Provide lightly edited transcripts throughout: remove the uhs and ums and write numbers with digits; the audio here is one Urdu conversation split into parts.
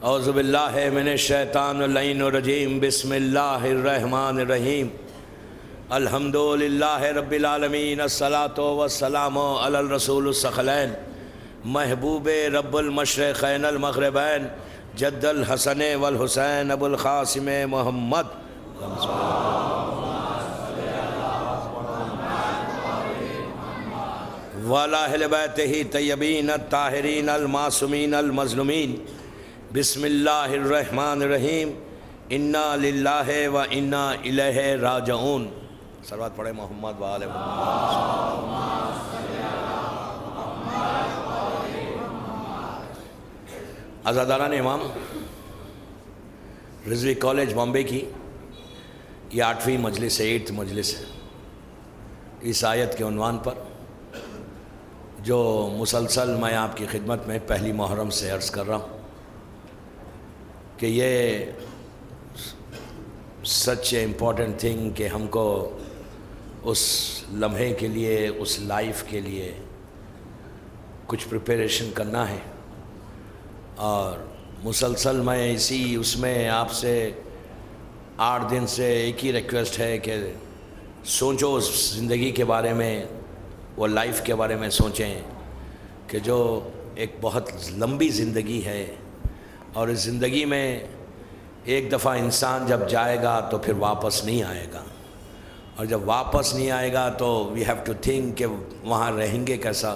اعوذ باللہ من الشیطان اللعین الرجیم بسم اللہ الرحمن الرحیم الحمد للہ رب العالمین الصلاۃ والسلام علی الرسول الثقلین محبوب رب المشرقین المغربین جد الحسن والحسین ابو القاسم محمد وعلی اہل بیتہ طیبین الطاہرین المعصومین المظلومین بسم اللہ الرحمن الرحیم انا للہ و انا الیہ راجعون۔ صلوات پڑھیں محمد و آل محمد۔ عزاداران امام، رضوی کالج بامبے کی یہ 8ویں مجلس ہے، 8th مجلس ہے، اس آیت کے عنوان پر جو مسلسل میں آپ کی خدمت میں پہلی محرم سے عرض کر رہا ہوں کہ یہ سچ اے امپورٹنٹ تھنگ کہ ہم کو اس لمحے کے لیے، اس لائف کے لیے کچھ پریپریشن کرنا ہے، اور مسلسل میں اس میں آپ سے 8 دن سے ایک ہی ریکویسٹ ہے کہ سوچو اس زندگی کے بارے میں، وہ لائف کے بارے میں سوچیں کہ جو ایک بہت لمبی زندگی ہے، اور اس زندگی میں ایک دفعہ انسان جب جائے گا تو پھر واپس نہیں آئے گا، اور جب واپس نہیں آئے گا تو وی ہیو ٹو تھنک کہ وہاں رہیں گے کیسا،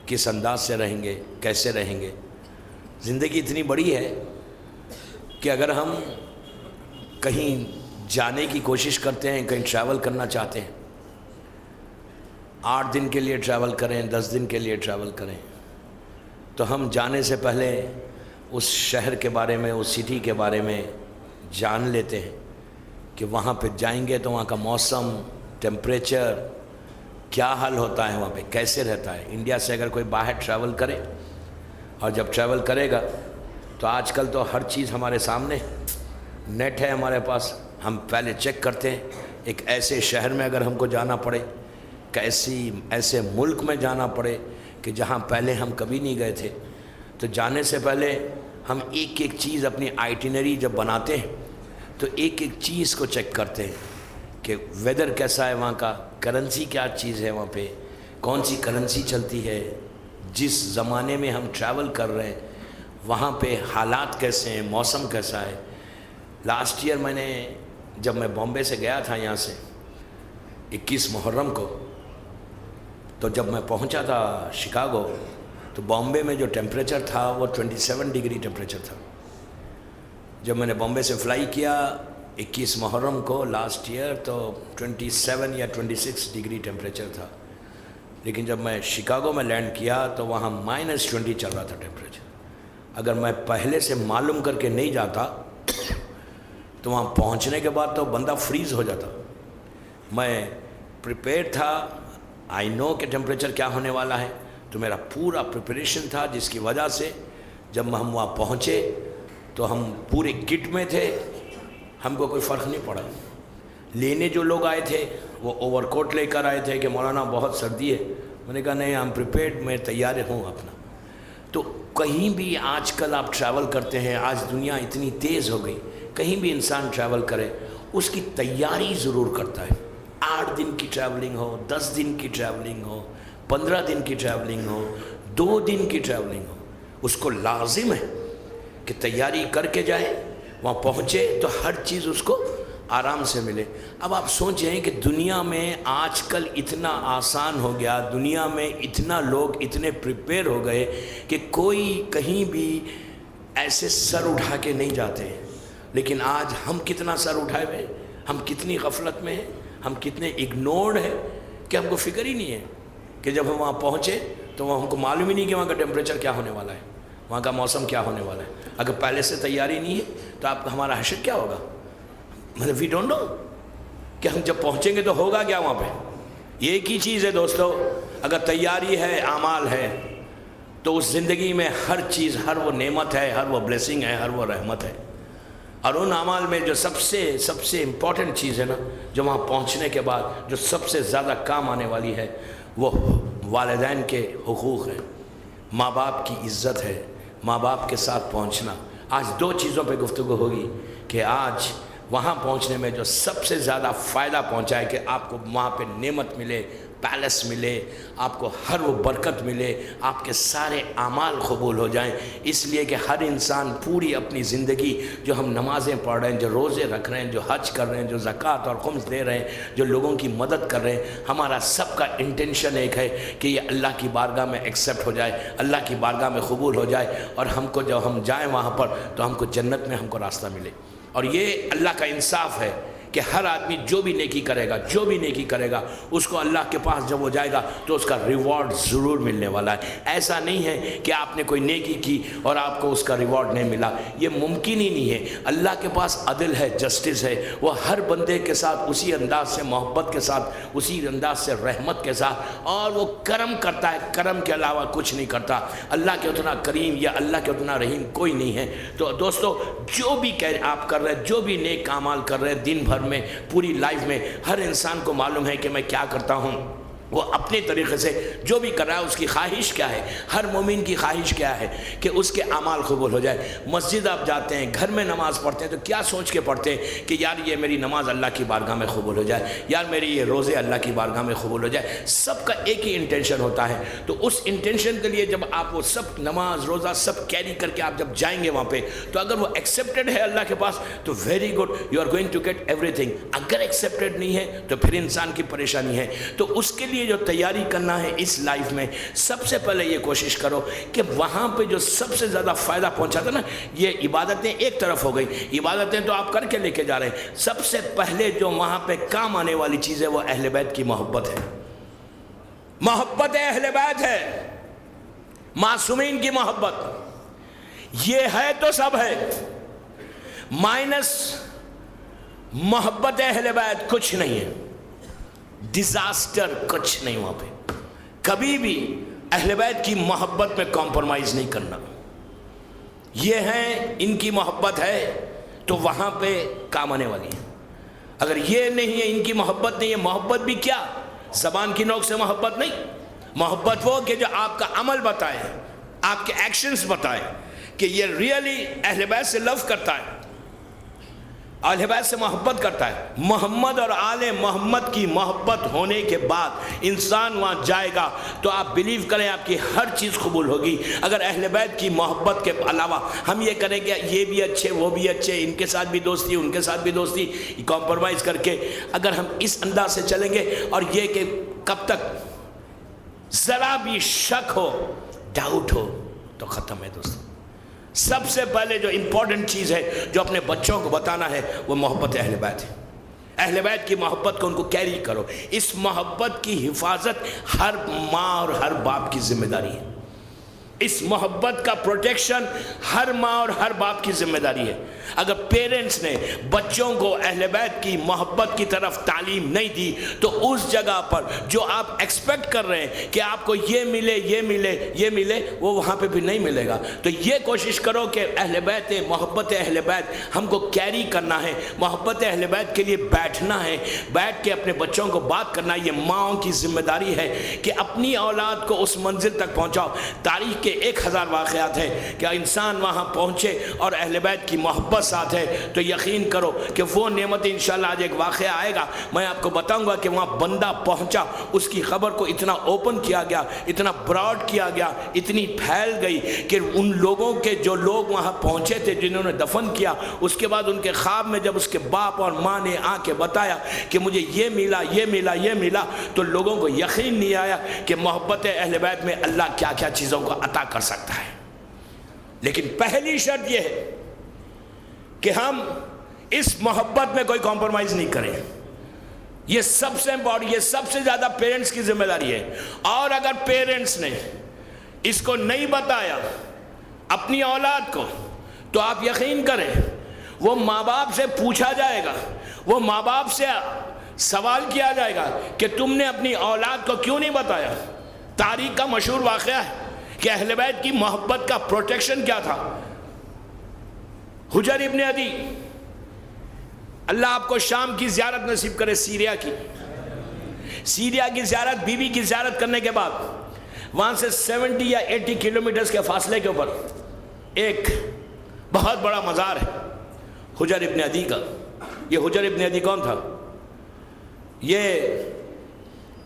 کس انداز سے رہیں گے، کیسے رہیں گے۔ زندگی اتنی بڑی ہے کہ اگر ہم کہیں جانے کی کوشش کرتے ہیں، کہیں ٹریول کرنا چاہتے ہیں، 8 دن کے لیے ٹریول کریں، 10 دن کے لیے ٹریول کریں، تو ہم جانے سے پہلے اس شہر کے بارے میں، اس سٹی کے بارے میں جان لیتے ہیں کہ وہاں پہ جائیں گے تو وہاں کا موسم، ٹیمپریچر کیا حال ہوتا ہے، وہاں پہ کیسے رہتا ہے۔ انڈیا سے اگر کوئی باہر ٹریول کرے، اور جب ٹریول کرے گا تو آج کل تو ہر چیز ہمارے سامنے، نیٹ ہے ہمارے پاس، ہم پہلے چیک کرتے ہیں۔ ایک ایسے شہر میں اگر ہم کو جانا پڑے، ایسے ملک میں جانا پڑے کہ جہاں پہلے ہم کبھی نہیں گئے تھے، تو جانے سے پہلے ہم ایک ایک چیز اپنی آئٹنری جب بناتے ہیں تو ایک ایک چیز کو چیک کرتے ہیں کہ ویدر کیسا ہے وہاں کا، کرنسی کیا چیز ہے وہاں پہ، کون سی کرنسی چلتی ہے، جس زمانے میں ہم ٹریول کر رہے ہیں وہاں پہ حالات کیسے ہیں، موسم کیسا ہے۔ لاسٹ ایئر جب میں بامبے سے گیا تھا یہاں سے 21 محرم کو، تو جب میں پہنچا تھا شکاگو تو بامبے میں جو ٹیمپریچر تھا وہ 27 ڈگری ٹیمپریچر تھا۔ جب میں نے بامبے سے فلائی کیا 21 محرم کو لاسٹ ایئر تو 27 یا 26 ڈگری ٹیمپریچر تھا، لیکن جب میں شکاگو میں لینڈ کیا تو وہاں -20 چل رہا تھا ٹیمپریچر۔ اگر میں پہلے سے معلوم کر کے نہیں جاتا تو وہاں پہنچنے کے بعد تو بندہ فریز ہو جاتا۔ میں پریپیئر تھا، آئی نو کہ ٹیمپریچر کیا ہونے والا ہے، تو میرا پورا پریپریشن تھا، جس کی وجہ سے جب ہم وہاں پہنچے تو ہم پورے کٹ میں تھے، ہم کو کوئی فرق نہیں پڑا۔ لینے جو لوگ آئے تھے وہ اوور کوٹ لے کر آئے تھے کہ مولانا بہت سردی ہے، میں نے کہا نہیں، ہم پریپیئرڈ، میں تیار ہوں اپنا۔ تو کہیں بھی آج کل آپ ٹریول کرتے ہیں، آج دنیا اتنی تیز ہو گئی، کہیں بھی انسان ٹریول کرے اس کی تیاری ضرور کرتا ہے۔ 8 دن کی ٹریولنگ ہو، 10 دن کی ٹریولنگ ہو، 15 دن کی ٹریولنگ ہو، 2 دن کی ٹریولنگ ہو، اس کو لازم ہے کہ تیاری کر کے جائے، وہاں پہنچے تو ہر چیز اس کو آرام سے ملے۔ اب آپ سوچیں کہ دنیا میں آج کل اتنا آسان ہو گیا، دنیا میں اتنا لوگ اتنے پریپیئر ہو گئے کہ کوئی کہیں بھی ایسے سر اٹھا کے نہیں جاتے، لیکن آج ہم کتنا سر اٹھائے ہوئے، ہم کتنی غفلت میں ہیں، ہم کتنے اگنورڈ ہیں کہ ہم کو فکر ہی نہیں ہے کہ جب ہم وہاں پہنچے تو وہاں ہم کو معلوم ہی نہیں کہ وہاں کا ٹیمپریچر کیا ہونے والا ہے، وہاں کا موسم کیا ہونے والا ہے۔ اگر پہلے سے تیاری نہیں ہے تو آپ ہمارا حشر کیا ہوگا، مطلب وی ڈونٹ نو کہ ہم جب پہنچیں گے تو ہوگا کیا وہاں پہ۔ یہ ایک ہی چیز ہے دوستو، اگر تیاری ہے، اعمال ہے، تو اس زندگی میں ہر چیز، ہر وہ نعمت ہے، ہر وہ بلیسنگ ہے، ہر وہ رحمت ہے۔ اور ان اعمال میں جو سب سے امپورٹنٹ چیز ہے نا، جو وہاں پہنچنے کے بعد جو سب سے زیادہ کام آنے والی ہے، وہ والدین کے حقوق ہیں، ماں باپ کی عزت ہے، ماں باپ کے ساتھ پہنچنا، آج دو چیزوں پہ گفتگو ہوگی کہ آج وہاں پہنچنے میں جو سب سے زیادہ فائدہ پہنچا ہے کہ آپ کو وہاں پہ نعمت ملے، پیلس ملے، آپ کو ہر وہ برکت ملے، آپ کے سارے اعمال قبول ہو جائیں، اس لیے کہ ہر انسان پوری اپنی زندگی جو ہم نمازیں پڑھ رہے ہیں، جو روزے رکھ رہے ہیں، جو حج کر رہے ہیں، جو زکوٰۃ اور خمس دے رہے ہیں، جو لوگوں کی مدد کر رہے ہیں، ہمارا سب کا انٹینشن ایک ہے کہ یہ اللہ کی بارگاہ میں ایکسیپٹ ہو جائے، اللہ کی بارگاہ میں قبول ہو جائے، اور ہم کو جب ہم جائیں وہاں پر تو ہم کو جنت میں ہم کو راستہ ملے۔ اور یہ اللہ کا انصاف ہے کہ ہر آدمی جو بھی نیکی کرے گا اس کو اللہ کے پاس جب وہ جائے گا تو اس کا ریوارڈ ضرور ملنے والا ہے۔ ایسا نہیں ہے کہ آپ نے کوئی نیکی کی اور آپ کو اس کا ریوارڈ نہیں ملا، یہ ممکن ہی نہیں ہے۔ اللہ کے پاس عدل ہے، جسٹس ہے، وہ ہر بندے کے ساتھ اسی انداز سے محبت کے ساتھ، اسی انداز سے رحمت کے ساتھ، اور وہ کرم کرتا ہے، کرم کے علاوہ کچھ نہیں کرتا۔ اللہ کے اتنا کریم یا اللہ کے اتنا رحیم کوئی نہیں ہے۔ تو دوستو، جو بھی آپ کر رہے ہیں، جو بھی نیک اعمال کر رہے ہیں دن بھر میں، پوری لائف میں، ہر انسان کو معلوم ہے کہ میں کیا کرتا ہوں، وہ اپنے طریقے سے جو بھی کر رہا ہے اس کی خواہش کیا ہے، ہر مومن کی خواہش کیا ہے کہ اس کے اعمال قبول ہو جائے۔ مسجد آپ جاتے ہیں، گھر میں نماز پڑھتے ہیں تو کیا سوچ کے پڑھتے ہیں کہ یار یہ میری نماز اللہ کی بارگاہ میں قبول ہو جائے، یار میری یہ روزے اللہ کی بارگاہ میں قبول ہو جائے۔ سب کا ایک ہی انٹینشن ہوتا ہے، تو اس انٹینشن کے لیے جب آپ وہ سب نماز روزہ سب کیری کر کے آپ جب جائیں گے وہاں پہ، تو اگر وہ ایکسیپٹڈ ہے اللہ کے پاس تو very good, you are going to get everything. اگر ایکسیپٹڈ نہیں ہے تو پھر انسان کی پریشانی ہے۔ تو اس کے لیے جو تیاری کرنا ہے اس لائف میں، سب سے پہلے یہ کوشش کرو کہ وہاں پہ جو سب سے زیادہ فائدہ پہنچاتا نا، یہ عبادتیں ایک طرف ہو گئی، عبادتیں تو آپ کر کے لے کے جا رہے ہیں، سب سے پہلے جو وہاں پہ کام آنے والی چیز ہے وہ اہل بیت کی محبت ہے۔ محبت اہل بیت ہے، معصومین کی محبت، یہ ہے تو سب ہے، مائنس محبت اہل بیت کچھ نہیں ہے، ڈیزاسٹر کچھ نہیں۔ وہاں پہ کبھی بھی اہل بیت کی محبت میں کمپرومائز نہیں کرنا۔ یہ ہے، ان کی محبت ہے تو وہاں پہ کام آنے والی ہے۔ اگر یہ نہیں ہے، ان کی محبت نہیں ہے، محبت بھی کیا زبان کی نوک سے محبت نہیں، محبت وہ کہ جو آپ کا عمل بتائے، آپ کے ایکشنز بتائے کہ یہ ریئلی اہل بیت سے لو کرتا ہے، اہل بیت سے محبت کرتا ہے۔ محمد اور آل محمد کی محبت ہونے کے بعد انسان وہاں جائے گا تو آپ بلیو کریں آپ کی ہر چیز قبول ہوگی۔ اگر اہل بیت کی محبت کے علاوہ ہم یہ کریں کہ یہ بھی اچھے وہ بھی اچھے، ان کے ساتھ بھی دوستی ان کے ساتھ بھی دوستی، کمپرومائز کر کے اگر ہم اس انداز سے چلیں گے، اور یہ کہ کب تک ذرا بھی شک ہو، ڈاؤٹ ہو تو ختم ہے دوستو۔ سب سے پہلے جو امپورٹنٹ چیز ہے جو اپنے بچوں کو بتانا ہے وہ محبت اہل بیت ہے۔ اہل بیت کی محبت کو ان کو کیری کرو۔ اس محبت کی حفاظت ہر ماں اور ہر باپ کی ذمہ داری ہے۔ اس محبت کا پروٹیکشن ہر ماں اور ہر باپ کی ذمہ داری ہے۔ اگر پیرنٹس نے بچوں کو اہل بیت کی محبت کی طرف تعلیم نہیں دی تو اس جگہ پر جو آپ ایکسپیکٹ کر رہے ہیں کہ آپ کو یہ ملے یہ ملے یہ ملے، وہ وہاں پہ بھی نہیں ملے گا۔ تو یہ کوشش کرو کہ اہل بیت، محبت اہل بیت ہم کو کیری کرنا ہے، محبت اہل بیت کے لیے بیٹھنا ہے، بیٹھ کے اپنے بچوں کو بات کرنا ہے۔ یہ ماؤں کی ذمہ داری ہے کہ اپنی اولاد کو اس منزل تک پہنچاؤ۔ تاریخ کے 1000 واقعات ہیں کہ انسان وہاں پہنچے اور اہل بیت کی محبت ساتھ ہے تو یقین کرو کہ وہ نعمت انشاءاللہ آج ایک واقعہ آئے گا، میں آپ کو بتاؤں گا کہ وہاں بندہ پہنچا، اس کی خبر کو اتنا اوپن کیا گیا، اتنا براڈ کیا گیا، اتنی پھیل گئی کہ ان لوگوں کے جو لوگ وہاں پہنچے تھے جنہوں نے دفن کیا، اس کے بعد ان کے خواب میں جب اس کے باپ اور ماں نے آ کے بتایا کہ مجھے یہ ملا یہ ملا یہ ملا، تو لوگوں کو یقین نہیں آیا کہ محبت اہل بیت میں اللہ کیا کیا چیزوں کو عطا کر سکتا ہے۔ لیکن پہلی شرط یہ ہے کہ ہم اس محبت میں کوئی کمپرومائز نہیں کریں۔ یہ سب سے امپورٹنٹ، یہ سب سے زیادہ پیرنٹس کی ذمہ داری ہے۔ اور اگر پیرنٹس نے اس کو نہیں بتایا اپنی اولاد کو تو آپ یقین کریں وہ ماں باپ سے پوچھا جائے گا، وہ ماں باپ سے سوال کیا جائے گا کہ تم نے اپنی اولاد کو کیوں نہیں بتایا۔ تاریخ کا مشہور واقعہ ہے کہ اہل بیت کی محبت کا پروٹیکشن کیا تھا۔ حجر ابن عدی، اللہ آپ کو شام کی زیارت نصیب کرے، سیریا کی زیارت، بی بی کی زیارت کرنے کے بعد وہاں سے 70 یا 80 کلومیٹرز کے فاصلے کے اوپر ایک بہت بڑا مزار ہے حجر ابن عدی کا۔ یہ حجر ابن عدی کون تھا؟ یہ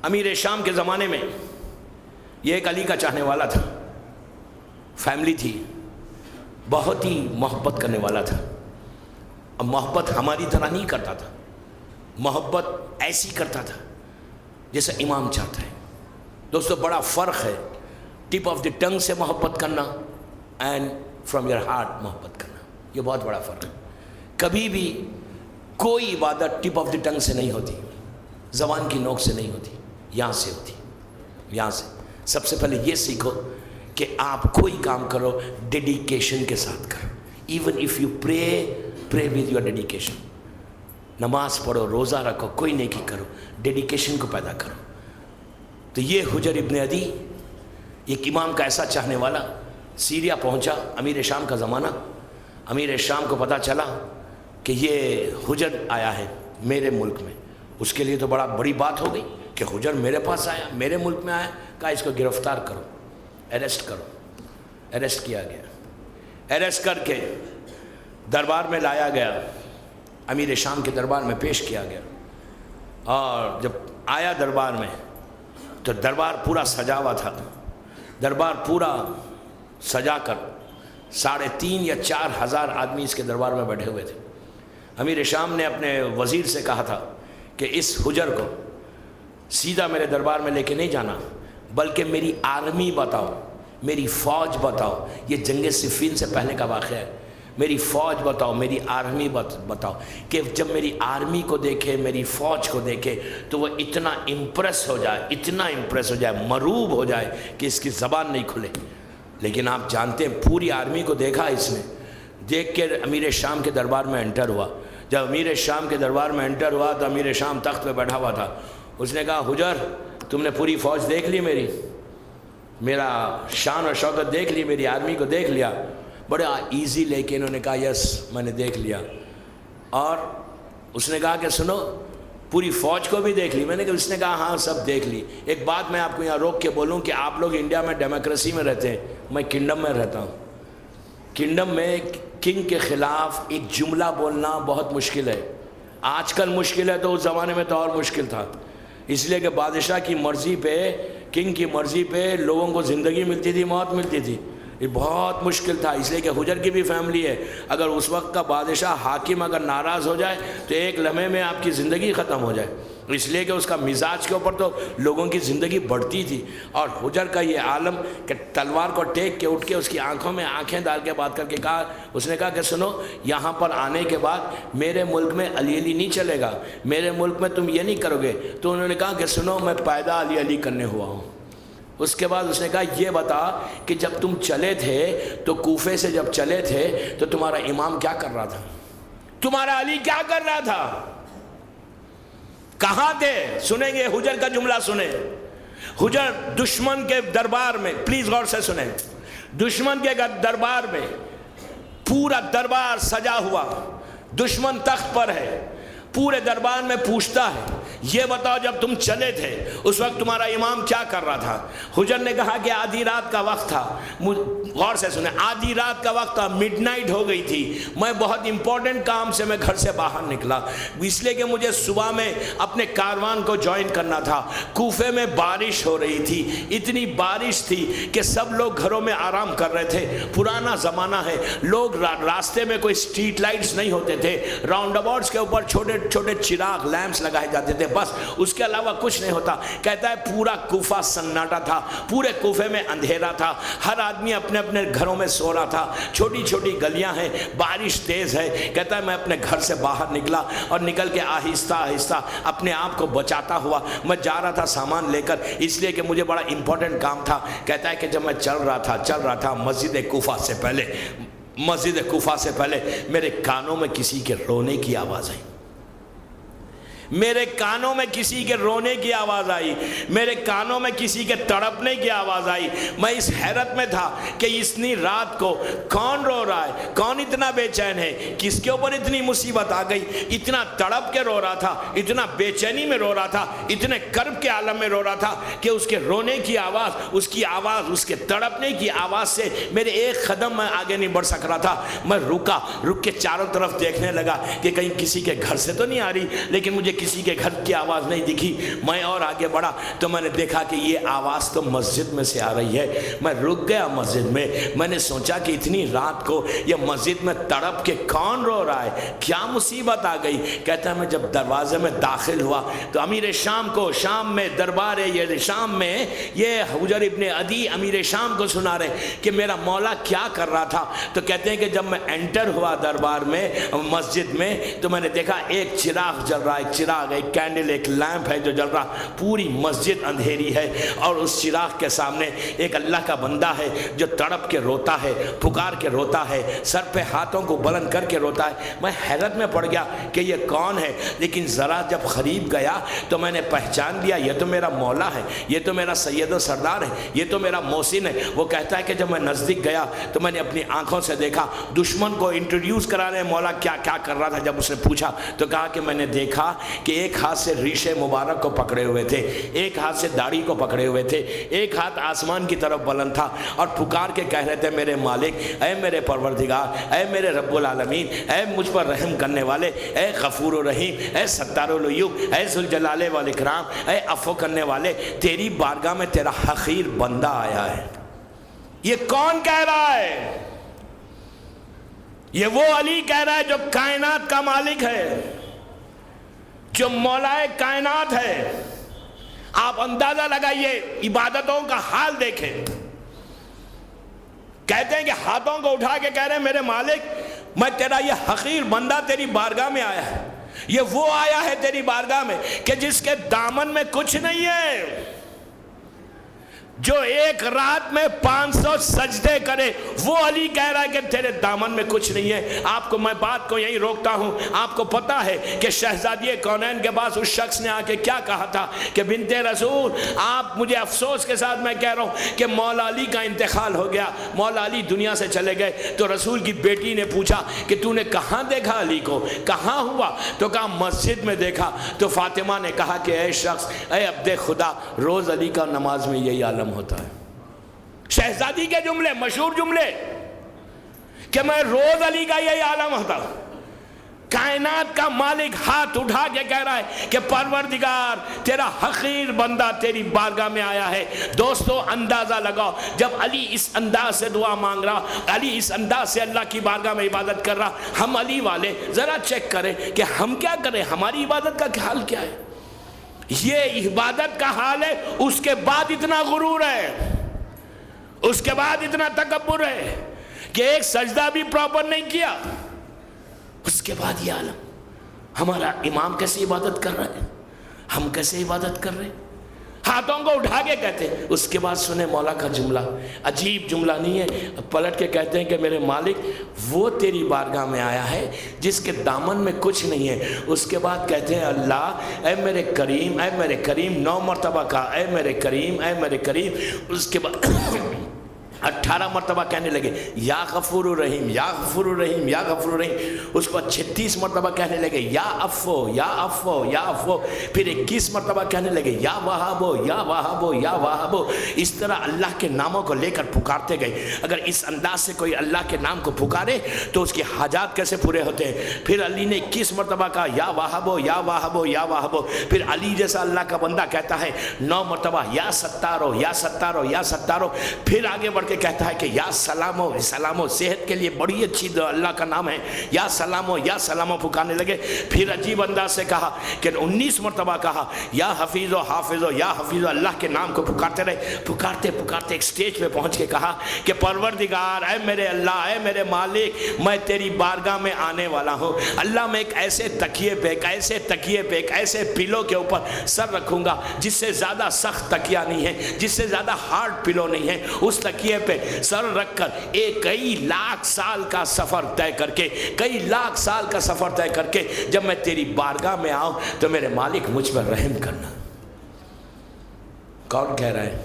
امیر شام کے زمانے میں یہ ایک علی کا چاہنے والا تھا، فیملی تھی، بہت ہی محبت کرنے والا تھا۔ اب محبت ہماری طرح نہیں کرتا تھا، محبت ایسی کرتا تھا جیسے امام چاہتا ہے۔ دوستو بڑا فرق ہے ٹپ آف دی ٹنگ سے محبت کرنا اینڈ فرام یور ہارٹ محبت کرنا، یہ بہت بڑا فرق ہے۔ کبھی بھی کوئی عبادت ٹپ آف دی ٹنگ سے نہیں ہوتی، زبان کی نوک سے نہیں ہوتی، یہاں سے ہوتی، یہاں سے۔ سب سے پہلے یہ سیکھو کہ آپ کوئی کام کرو ڈیڈیکیشن کے ساتھ کرو۔ Even if you pray with your dedication, نماز پڑھو، روزہ رکھو، کوئی نیکی کرو، ڈیڈیکیشن کو پیدا کرو۔ تو یہ حجر ابن عدی ایک امام کا ایسا چاہنے والا سیریا پہنچا، امیر شام کا زمانہ۔ امیر شام کو پتہ چلا کہ یہ حجر آیا ہے میرے ملک میں، اس کے لیے تو بڑی بات ہو گئی کہ حجر میرے پاس آیا، میرے ملک میں آیا۔ کہا اس کو گرفتار کرو، اریسٹ کرو۔ اریسٹ کیا گیا، اریسٹ کر کے دربار میں لایا گیا، امیر شام کے دربار میں پیش کیا گیا۔ اور جب آیا دربار میں تو دربار پورا سجا ہوا تھا، دربار پورا سجا کر 3,500 یا 4,000 آدمی اس کے دربار میں بیٹھے ہوئے تھے۔ امیر شام نے اپنے وزیر سے کہا تھا کہ اس حجر کو سیدھا میرے دربار میں لے کے نہیں جانا، بلکہ میری آرمی بتاؤ، میری فوج بتاؤ۔ یہ جنگ صفین سے پہلے کا واقعہ ہے۔ میری فوج بتاؤ، میری آرمی بتاؤ، کہ جب میری آرمی کو دیکھے، میری فوج کو دیکھے تو وہ اتنا امپریس ہو جائے، اتنا امپریس ہو جائے، مروب ہو جائے کہ اس کی زبان نہیں کھلے۔ لیکن آپ جانتے ہیں پوری آرمی کو دیکھا اس نے، دیکھ کے امیر شام کے دربار میں انٹر ہوا۔ جب امیر شام کے دربار میں انٹر ہوا تو امیر شام تخت پہ بیٹھا ہوا تھا۔ اس نے کہا حجر تم نے پوری فوج دیکھ لی، میرا شان اور شوکت دیکھ لی، میری آرمی کو دیکھ لیا؟ بڑا ایزی لے کے انہوں نے کہا یس میں نے دیکھ لیا۔ اور اس نے کہا کہ سنو پوری فوج کو بھی دیکھ لی؟ میں نے کہا، اس نے کہا ہاں سب دیکھ لی۔ ایک بات میں آپ کو یہاں روک کے بولوں کہ آپ لوگ انڈیا میں ڈیموکریسی میں رہتے ہیں، میں کنگڈم میں رہتا ہوں۔ کنگڈم میں کنگ کے خلاف ایک جملہ بولنا بہت مشکل ہے۔ آج کل مشکل ہے تو اس زمانے میں تو اور مشکل تھا، اس لیے کہ بادشاہ کی مرضی پہ، کنگ کی مرضی پہ لوگوں کو زندگی ملتی تھی، موت ملتی تھی۔ یہ بہت مشکل تھا، اس لیے کہ حجر کی بھی فیملی ہے۔ اگر اس وقت کا بادشاہ حاکم اگر ناراض ہو جائے تو ایک لمحے میں آپ کی زندگی ختم ہو جائے، اس لیے کہ اس کا مزاج کے اوپر تو لوگوں کی زندگی بڑھتی تھی۔ اور حجر کا یہ عالم کہ تلوار کو ٹیک کے اٹھ کے اس کی آنکھوں میں آنکھیں ڈال کے بات کر کے کہا، اس نے کہا کہ سنو یہاں پر آنے کے بعد میرے ملک میں علی علی نہیں چلے گا، میرے ملک میں تم یہ نہیں کرو گے۔ تو انہوں نے کہا کہ سنو میں پیدا علی علی کرنے ہوا ہوں۔ اس کے بعد اس نے کہا یہ بتا کہ جب تم چلے تھے تو کوفے سے جب چلے تھے تو تمہارا امام کیا کر رہا تھا؟ تمہارا علی کیا کر رہا تھا؟ کہاں تھے؟ سنیں گے حجر کا جملہ سنیں۔ حجر دشمن کے دربار میں، پلیز غور سے سنیں، دشمن کے دربار میں پورا دربار سجا ہوا، دشمن تخت پر ہے، پورے دربار میں پوچھتا ہے یہ بتاؤ جب تم چلے تھے اس وقت تمہارا امام کیا کر رہا تھا؟ حجر نے کہا کہ آدھی رات کا وقت تھا، غور سے سنیں، آدھی رات کا وقت تھا، مڈ نائٹ ہو گئی تھی، میں بہت امپورٹنٹ کام سے میں گھر سے باہر نکلا، اس لیے کہ مجھے صبح میں اپنے کاروان کو جوائن کرنا تھا۔ کوفے میں بارش ہو رہی تھی، اتنی بارش تھی کہ سب لوگ گھروں میں آرام کر رہے تھے۔ پرانا زمانہ ہے، لوگ راستے میں کوئی اسٹریٹ لائٹس نہیں ہوتے تھے، راؤنڈ اباؤٹس کے اوپر چھوٹے چھوٹے چراغ لیمپس لگائے جاتے تھے، بس اس کے علاوہ کچھ نہیں ہوتا۔ کہتا ہے پورا کوفہ سناٹا تھا، پورے کوفے میں اندھیرا تھا، ہر آدمی اپنے اپنے گھروں میں سو رہا تھا، چھوٹی چھوٹی گلیاں ہیں، بارش تیز ہے۔ کہتا ہے میں اپنے گھر سے باہر نکلا اور نکل کے آہستہ آہستہ اپنے آپ کو بچاتا ہوا میں جا رہا تھا سامان لے کر، اس لیے کہ مجھے بڑا امپورٹنٹ کام تھا۔ کہتا ہے کہ جب میں چل رہا تھا مسجد کوفہ سے پہلے میرے کانوں میں کسی کے رونے کی آواز آئی، میرے کانوں میں کسی کے رونے کی آواز آئی، میرے کانوں میں کسی کے تڑپنے کی آواز آئی۔ میں اس حیرت میں تھا کہ اتنی رات کو کون رو رہا ہے، کون اتنا بے چین ہے، کس کے اوپر اتنی مصیبت آ گئی، اتنا تڑپ کے رو رہا تھا، اتنا بے چینی میں رو رہا تھا، اتنے کرب کے عالم میں رو رہا تھا کہ اس کے رونے کی آواز، اس کی آواز، اس کے تڑپنے کی آواز سے میرے ایک قدم میں آگے نہیں بڑھ سک رہا تھا۔ میں رک کے چاروں طرف دیکھنے لگا کہ کہیں کسی کے گھر سے تو نہیں آ رہی، لیکن مجھے کسی کے گھر کی آواز نہیں دکھی۔ میں اور آگے بڑھا تو میں نے دیکھا کہ یہ آواز تو مسجد میں سے آ رہی ہے۔ میں رک گیا مسجد میں، میں نے سوچا کہ اتنی رات کو یہ مسجد میں تڑپ کے کون رو رہا ہے، کیا مصیبت آ گئی؟ کہتا ہے میں جب دروازے میں داخل ہوا تو امیر شام کو، شام میں دربار یہ شام میں یہ حجر ابن عدی امیر شام کو سنا رہے کہ میرا مولا کیا کر رہا تھا۔ تو کہتے ہیں کہ جب میں انٹر ہوا دربار میں، مسجد میں، تو میں نے دیکھا ایک چراغ جل رہا ہے، ایک چراغ، ایک کینڈل، ایک لیمپ ہے جو جل رہا، پوری مسجد اندھیری ہے، اور اس چراغ کے سامنے ایک اللہ کا بندہ ہے جو تڑپ کے روتا ہے، پکار کے روتا ہے، سر پہ ہاتھوں کو بلند کر کے روتا ہے۔ میں حیرت میں پڑ گیا کہ یہ کون ہے، لیکن ذرا جب قریب گیا تو میں نے پہچان لیا یہ تو میرا مولا ہے، یہ تو میرا سید و سردار ہے، یہ تو میرا محسن ہے۔ وہ کہتا ہے کہ جب میں نزدیک گیا تو میں نے اپنی آنکھوں سے دیکھا دشمن کو انٹروڈیوس کرا رہے مولا کیا کیا کر رہا تھا۔ جب اس نے پوچھا تو کہا کہ میں نے دیکھا کہ ایک ہاتھ سے ریش مبارک کو پکڑے ہوئے تھے، ایک ہاتھ سے داڑھی کو پکڑے ہوئے تھے، ایک ہاتھ آسمان کی طرف بلند تھا، اور پکار کے کہہ رہے تھے میرے مالک، اے میرے پروردگار، اے میرے رب العالمین، اے مجھ پر رحم کرنے والے، اے غفور و رحیم، اے ستار العیوب، اے ذوالجلال والاکرام، اے عفو کرنے والے، تیری بارگاہ میں تیرا حقیر بندہ آیا ہے۔ یہ کون کہہ رہا ہے؟ یہ وہ علی کہہ رہا ہے جو کائنات کا مالک ہے، جو مولائے کائنات ہے۔ آپ اندازہ لگائیے، عبادتوں کا حال دیکھیں۔ کہتے ہیں کہ ہاتھوں کو اٹھا کے کہہ رہے ہیں میرے مالک، میں تیرا یہ حقیر بندہ تیری بارگاہ میں آیا ہے۔ یہ وہ آیا ہے تیری بارگاہ میں کہ جس کے دامن میں کچھ نہیں ہے، جو ایک رات میں 500 سجدے کرے، وہ علی کہہ رہا ہے کہ تیرے دامن میں کچھ نہیں ہے۔ آپ کو میں بات کو یہیں روکتا ہوں۔ آپ کو پتا ہے کہ شہزادی کونین کے پاس اس شخص نے آ کے کیا کہا تھا کہ بنت رسول، آپ، مجھے افسوس کے ساتھ میں کہہ رہا ہوں کہ مولا علی کا انتقال ہو گیا، مولا علی دنیا سے چلے گئے۔ تو رسول کی بیٹی نے پوچھا کہ تو نے کہاں دیکھا علی کو، کہاں ہوا؟ تو کہا مسجد میں دیکھا۔ تو فاطمہ نے کہا کہ اے شخص، اے عبد خدا، روز علی کا نماز میں یہی عالم ہوتا ہے۔ شہزادی کے جملے، مشہور جملے کہ میں روز علی کا یہی عالم ہوتا۔ کائنات کا مالک ہاتھ اٹھا کے کہہ رہا ہے کہ پروردگار، تیرا حقیر بندہ تیری بارگاہ میں آیا ہے۔ دوستو اندازہ لگاؤ، جب علی اس انداز سے دعا مانگ رہا، علی اس انداز سے اللہ کی بارگاہ میں عبادت کر رہا، ہم علی والے ذرا چیک کریں کہ ہم کیا کریں، ہماری عبادت کا کیا حال کیا ہے؟ یہ عبادت کا حال ہے، اس کے بعد اتنا غرور ہے، اس کے بعد اتنا تکبر ہے کہ ایک سجدہ بھی پراپر نہیں کیا، اس کے بعد یہ عالم۔ ہمارا امام کیسے عبادت کر رہے ہیں، ہم کیسے عبادت کر رہے ہیں؟ ہاتھوں کو اٹھا کے کہتے ہیں۔ اس کے بعد سنے مولا کا جملہ، عجیب جملہ نہیں ہے، پلٹ کے کہتے ہیں کہ میرے مالک، وہ تیری بارگاہ میں آیا ہے جس کے دامن میں کچھ نہیں ہے۔ اس کے بعد کہتے ہیں اللہ، اے میرے کریم، اے میرے کریم، 9 مرتبہ کہا اے میرے کریم، اے میرے کریم۔ اس کے بعد 18 مرتبہ کہنے لگے یا غفور الرحیم، یا غفور الرحیم، یا غفور الرحیم۔ اس کو 36 مرتبہ کہنے لگے یا عفو، یا عفو، یا عفو۔ پھر 21 مرتبہ کہنے لگے یا وہابو، یا وہابو، یا وہابو۔ اس طرح اللہ کے ناموں کو لے کر پکارتے گئے۔ اگر اس انداز سے کوئی اللہ کے نام کو پکارے تو اس کی حاجات کیسے پورے ہوتے ہیں۔ پھر علی نے 21 مرتبہ کہا یا وہابو، یا وہابو، یا وہابو۔ پھر علی جیسا اللہ کا بندہ کہتا ہے 9 مرتبہ یا ستارو، یا ستارو، یا ستارو۔ پھر آگے بڑھ کہتا ہے کہ یا سلامو، سلامو، صحت کے لیے بڑی اچھی اللہ کا نام ہے، یا سلامو، یا سلامو پکارنے لگے۔ پھر عجیب انداز سے کہا کہ 19 مرتبہ کہا یا حفیظو، حافظو، یا حفیظو۔ اللہ کے نام کو پکارتے رہے، پکارتے پکارتے ایک سٹیج پہ پہنچ کے کہا کہ پروردگار، اے میرے اللہ، اے میرے مالک، میں تیری بارگاہ میں آنے والا ہوں۔ اللہ، میں ایک ایسے تکیے پہ، ایک ایسے تکیے پہ، ایک ایسے پلو کے اوپر سر رکھوں گا جس سے زیادہ سخت تکیہ نہیں ہے، جس سے زیادہ ہارڈ پلو نہیں ہے۔ اس تکیے پہ سر رکھ کر ایک کئی لاکھ سال کا سفر طے کر کے، کئی لاکھ سال کا سفر طے کر کے جب میں تیری بارگاہ میں آؤں تو میرے مالک مجھ پر رحم کرنا۔ کون کہہ رہا ہے؟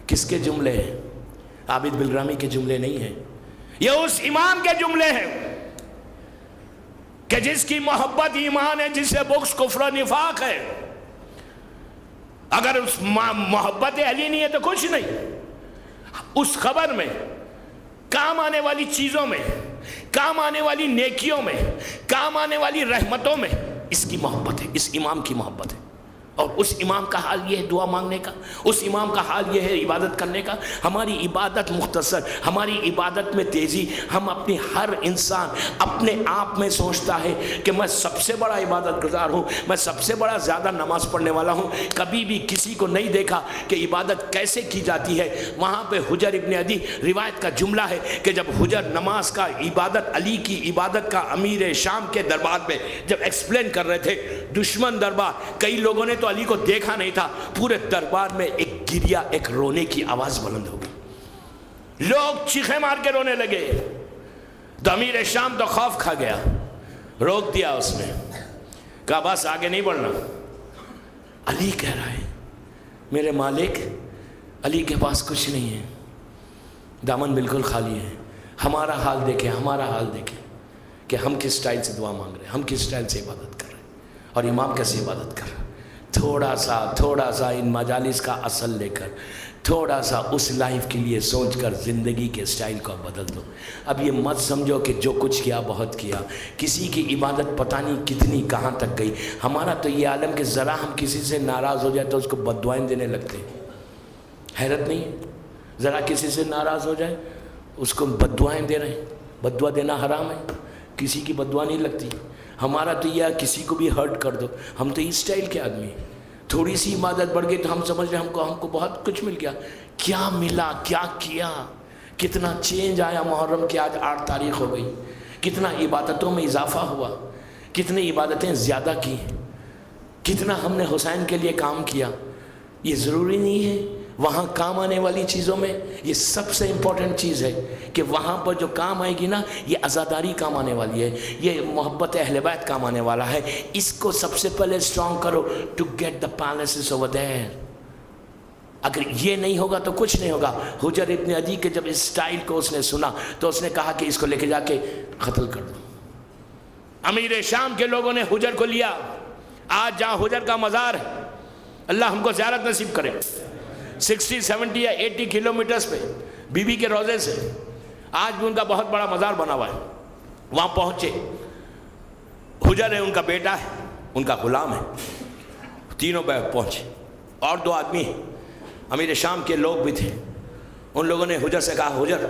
کس کے جملے ہیں؟ عابد بلرامی کے جملے نہیں ہیں، یہ اس امام کے جملے ہیں کہ جس کی محبت ایمان ہے، جس سے بغض کفر و نفاق ہے۔ اگر اس محبت علی نہیں ہے تو کچھ نہیں۔ اس خبر میں، کام آنے والی چیزوں میں، کام آنے والی نیکیوں میں، کام آنے والی رحمتوں میں اس کی محبت ہے، اس امام کی محبت ہے۔ اور اس امام کا حال یہ ہے دعا مانگنے کا، اس امام کا حال یہ ہے عبادت کرنے کا۔ ہماری عبادت مختصر، ہماری عبادت میں تیزی، ہم اپنی ہر انسان اپنے آپ میں سوچتا ہے کہ میں سب سے بڑا عبادت گزار ہوں، میں سب سے بڑا زیادہ نماز پڑھنے والا ہوں۔ کبھی بھی کسی کو نہیں دیکھا کہ عبادت کیسے کی جاتی ہے۔ وہاں پہ حجر ابن عدی روایت کا جملہ ہے کہ جب حجر نماز کا عبادت، علی کی عبادت کا امیر شام کے دربار میں جب ایکسپلین کر رہے تھے، دشمن دربار، کئی لوگوں نے تو علی کو دیکھا نہیں تھا، پورے دربار میں ایک گریا، ایک رونے کی آواز بلند ہو گئی، لوگ چیخیں مار کے رونے لگے۔ تو امیر شام تو خوف کھا گیا، روک دیا اس نے، کہا بس آگے نہیں بڑھنا۔ علی کہہ رہا ہے میرے مالک، علی کے پاس کچھ نہیں ہے، دامن بالکل خالی ہے۔ ہمارا حال دیکھیں، ہمارا حال دیکھیں کہ ہم کس سٹائل سے دعا مانگ رہے ہیں، ہم کس سٹائل سے عبادت کر رہے ہیں، اور امام کیسے عبادت کر رہا ہے۔ تھوڑا سا ان مجالس کا اصل لے کر، تھوڑا سا اس لائف کے لیے سوچ کر زندگی کے سٹائل کو بدل دو۔ اب یہ مت سمجھو کہ جو کچھ کیا بہت کیا، کسی کی عبادت پتہ نہیں کتنی کہاں تک گئی۔ ہمارا تو یہ عالم کہ ذرا ہم کسی سے ناراض ہو جائے تو اس کو بد دعائیں دینے لگتے ہیں۔ حیرت نہیں ہے؟ ذرا کسی سے ناراض ہو جائے اس کو بد دعائیں دے رہے ہیں۔ بد دعا دینا حرام ہے، کسی کی بد دعا نہیں لگتی۔ ہمارا تو یہ کسی کو بھی ہرٹ کر دو، ہم تو اس سٹائل کے آدمی ہیں۔ تھوڑی سی عبادت بڑھ گئی تو ہم سمجھ رہے ہیں ہم کو بہت کچھ مل گیا۔ کیا ملا، کیا کیا، کتنا چینج آیا محرم کی آج 8 تاریخ ہو گئی، کتنا عبادتوں میں اضافہ ہوا، کتنی عبادتیں زیادہ کی، کتنا ہم نے حسین کے لیے کام کیا۔ یہ ضروری نہیں ہے وہاں کام آنے والی چیزوں میں، یہ سب سے امپورٹنٹ چیز ہے کہ وہاں پر جو کام آئے گی نا، یہ عزاداری کام آنے والی ہے، یہ محبت اہل بیت کام آنے والا ہے۔ اس کو سب سے پہلے اسٹرانگ کرو to get the places over there. اگر یہ نہیں ہوگا تو کچھ نہیں ہوگا۔ حجر ابن عدی کے جب اس سٹائل کو اس نے سنا تو اس نے کہا کہ اس کو لے کے جا کے قتل کر دو۔ امیر شام کے لوگوں نے حجر کو لیا۔ آج جہاں حجر کا مزار ہے، اللہ ہم کو زیارت نصیب کرے، 60 70 یا 80 کلومیٹرز پہ بی بی کے روضے سے آج بھی ان کا بہت بڑا مزار بنا ہوا ہے۔ وہاں پہنچے، حجر ہے، ان کا بیٹا ہے، ان کا غلام ہے، تینوں پہ پہنچے، اور 2 آدمی ہیں، امیر شام کے لوگ بھی تھے۔ ان لوگوں نے حجر سے کہا حجر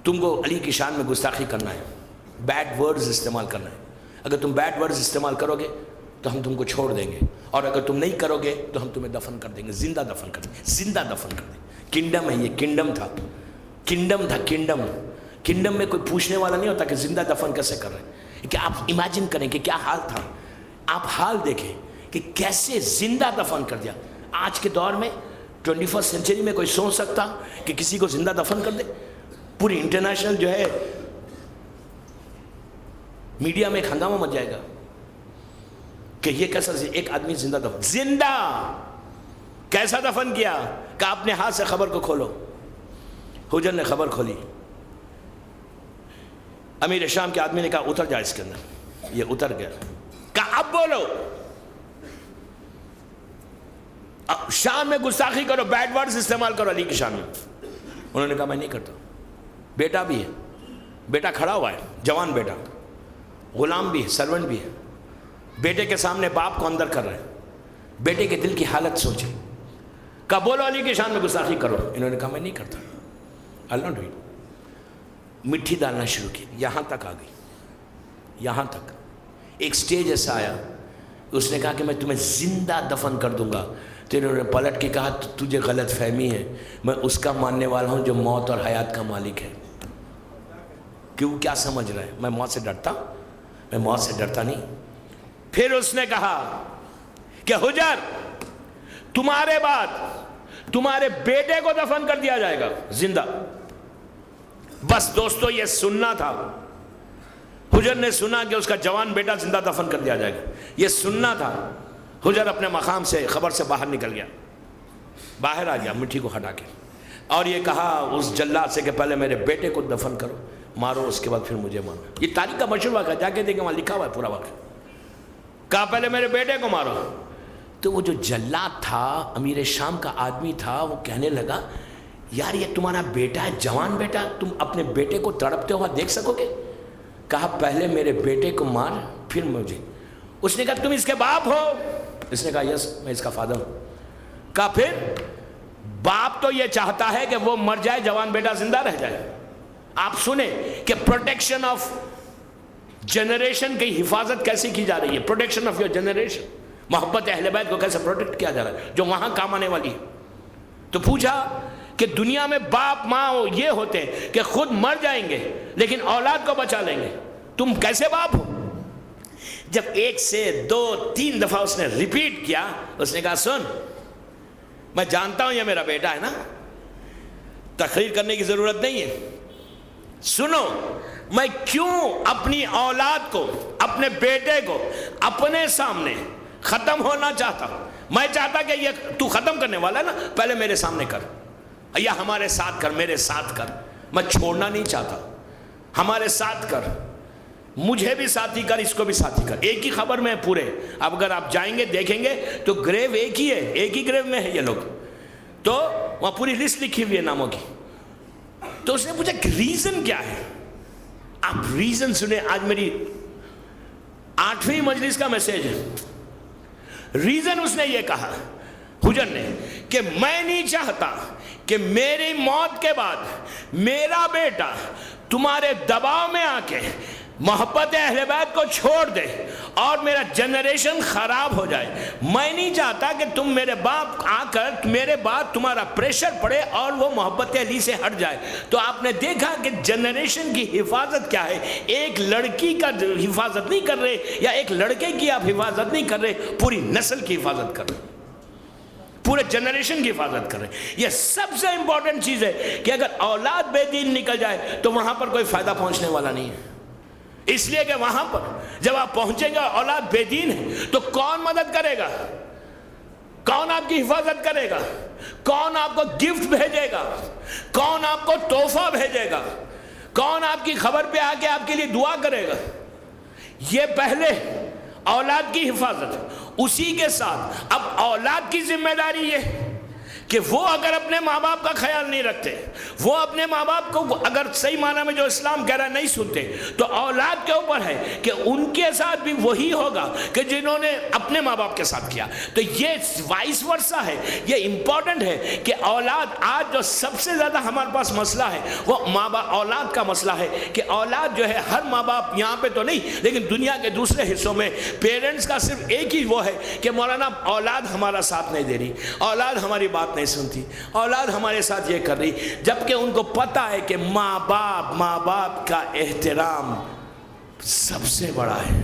تم کو علی کی شان میں گستاخی کرنا ہے، بیڈ ورڈز استعمال کرنا ہے، اگر تم بیڈ ورڈز استعمال کرو گے تو ہم تم کو چھوڑ دیں گے، اور اگر تم نہیں کرو گے تو ہم تمہیں دفن کر دیں گے، زندہ دفن کر دیں گے، زندہ دفن کر دیں گے۔ کنڈم ہے یہ، کنڈم تھا، کنڈم میں کوئی پوچھنے والا نہیں ہوتا کہ زندہ دفن کیسے کر رہے ہیں۔ کہ آپ امیجن کریں کہ کیا حال تھا، آپ حال دیکھیں کہ کیسے زندہ دفن کر دیا۔ آج کے دور میں 21 سینچری میں کوئی سوچ سکتا کہ کسی کو زندہ دفن کر دے؟ پوری انٹرنیشنل جو ہے میڈیا میں ایک ہنگامہ مچ جائے گا کہ یہ کیسا ایک آدمی زندہ دفن، زندہ کیسا دفن کیا؟ کہ اپنے ہاتھ سے خبر کو کھولو۔ حجر نے خبر کھولی، امیر شام کے آدمی نے کہا اتر جا اس کے اندر، یہ اتر گیا، کہا اب بولو، شان میں گستاخی کرو، بیڈ ورڈز استعمال کرو علی کی شان میں۔ انہوں نے کہا میں نہیں کرتا۔ بیٹا بھی ہے، بیٹا کھڑا ہوا ہے، جوان بیٹا، غلام بھی ہے، سرونٹ بھی ہے، بیٹے کے سامنے باپ کو اندر کر رہے ہیں، بیٹے کے دل کی حالت سوچے۔ کہا بولو علی کی شان میں گستاخی کرو۔ انہوں نے کہا میں نہیں کرتا، I'll not do it۔ مٹھی ڈالنا شروع کی، یہاں تک آ گئی، یہاں تک ایک سٹیج ایسا آیا، اس نے کہا کہ میں تمہیں زندہ دفن کر دوں گا۔ تو انہوں نے پلٹ کے کہا تجھے غلط فہمی ہے، میں اس کا ماننے والا ہوں جو موت اور حیات کا مالک ہے۔ کیوں، کیا سمجھ رہا ہے؟ میں موت سے ڈرتا؟ میں موت سے ڈرتا نہیں۔ پھر اس نے کہا کہ حجر تمہارے بعد تمہارے بیٹے کو دفن کر دیا جائے گا زندہ. بس دوستو یہ سننا تھا. حجر نے سنا کہ اس کا جوان بیٹا زندہ دفن کر دیا جائے گا, یہ سننا تھا. حجر اپنے مقام سے خبر سے باہر نکل گیا, باہر آ گیا مٹھی کو ہٹا کے, اور یہ کہا اس جلاد سے کہ پہلے میرے بیٹے کو دفن کرو, مارو, اس کے بعد پھر مجھے مارو. یہ تاریخ کا مشہور واقعہ, جا کے دیکھیں وہاں لکھا ہوا ہے پورا واقعہ. کہا پہلے میرے بیٹے کو مارو. تو وہ جو جلاد تھا, امیر شام کا آدمی تھا, وہ کہنے لگا یار یہ تمہارا بیٹا ہے, جوان بیٹا, تم اپنے بیٹے کو تڑپتے ہوا دیکھ سکو گے؟ کہا پہلے میرے بیٹے کو مار پھر مجھے. اس نے کہا تم اس کے باپ ہو؟ اس نے کہا یس میں اس کا فادر ہوں. کہا پھر باپ تو یہ چاہتا ہے کہ وہ مر جائے, جوان بیٹا زندہ رہ جائے. آپ سنیں کہ پروٹیکشن آف جنریشن کی حفاظت کیسی کی جا رہی ہے, پروٹیکشن آف یور جنریشن, محبت اہل بیت کو کیسے پروٹیکٹ کیا جا رہا ہے جو وہاں کام آنے والی ہے. تو پوچھا کہ دنیا میں باپ ماں یہ ہوتے ہیں کہ خود مر جائیں گے لیکن اولاد کو بچا لیں گے, تم کیسے باپ ہو؟ جب 1 سے 2 3 دفعہ اس نے ریپیٹ کیا, اس نے کہا سن میں جانتا ہوں یہ میرا بیٹا ہے نا, تقریر کرنے کی ضرورت نہیں ہے, سنو میں کیوں اپنی اولاد کو, اپنے بیٹے کو اپنے سامنے ختم ہونا چاہتا ہوں. میں چاہتا کہ یہ تو ختم کرنے والا ہے نا, پہلے میرے سامنے کر, یا ہمارے ساتھ کر, میرے ساتھ کر, میں چھوڑنا نہیں چاہتا, ہمارے ساتھ کر, مجھے بھی ساتھی کر, اس کو بھی ساتھی کر. ایک ہی خبر میں پورے, اب اگر آپ جائیں گے دیکھیں گے تو گریو ایک ہی ہے, ایک ہی گریو میں ہے یہ لوگ. تو وہاں پوری لسٹ لکھی ہوئی ہے ناموں کی. تو اس نے پوچھا کہ ریزن کیا ہے؟ آپ ریزن سنیں, آج میری 8ویں مجلس کا میسیج ہے. ریزن اس نے یہ کہا, حجر نے, کہ میں نہیں چاہتا کہ میری موت کے بعد میرا بیٹا تمہارے دباؤ میں آ کے محبت اہل بیت کو چھوڑ دے اور میرا جنریشن خراب ہو جائے. میں نہیں چاہتا کہ تم میرے باپ آ کر میرے بعد تمہارا پریشر پڑے اور وہ محبت علی سے ہٹ جائے. تو آپ نے دیکھا کہ جنریشن کی حفاظت کیا ہے, ایک لڑکی کا حفاظت نہیں کر رہے یا ایک لڑکے کی آپ حفاظت نہیں کر رہے, پوری نسل کی حفاظت کر رہے, پورے جنریشن کی حفاظت کر رہے ہیں. یہ سب سے امپورٹنٹ چیز ہے کہ اگر اولاد بے دین نکل جائے تو وہاں پر کوئی فائدہ پہنچنے والا نہیں ہے. اس لیے کہ وہاں پر جب آپ پہنچیں گے اولاد بے دین ہے تو کون مدد کرے گا, کون آپ کی حفاظت کرے گا, کون آپ کو گفٹ بھیجے گا, کون آپ کو تحفہ بھیجے گا, کون آپ کی خبر پہ آ کے آپ کے لیے دعا کرے گا. یہ پہلے اولاد کی حفاظت, اسی کے ساتھ اب اولاد کی ذمہ داری یہ کہ وہ اگر اپنے ماں باپ کا خیال نہیں رکھتے, وہ اپنے ماں باپ کو اگر صحیح معنی میں جو اسلام کہہ رہا ہے نہیں سنتے, تو اولاد کے اوپر ہے کہ ان کے ساتھ بھی وہی ہوگا کہ جنہوں نے اپنے ماں باپ کے ساتھ کیا. تو یہ وائس ورسا ہے, یہ امپورٹنٹ ہے کہ اولاد, آج جو سب سے زیادہ ہمارے پاس مسئلہ ہے وہ ماں باپ اولاد کا مسئلہ ہے کہ اولاد جو ہے, ہر ماں باپ یہاں پہ تو نہیں لیکن دنیا کے دوسرے حصوں میں پیرنٹس کا صرف ایک ہی وہ ہے کہ مولانا اولاد ہمارا ساتھ نہیں دے رہی, اولاد ہماری بات نہیں سنتی, اولاد ہمارے ساتھ یہ کر رہی, جبکہ ان کو پتہ ہے کہ ماں باپ کا احترام سب سے بڑا ہے.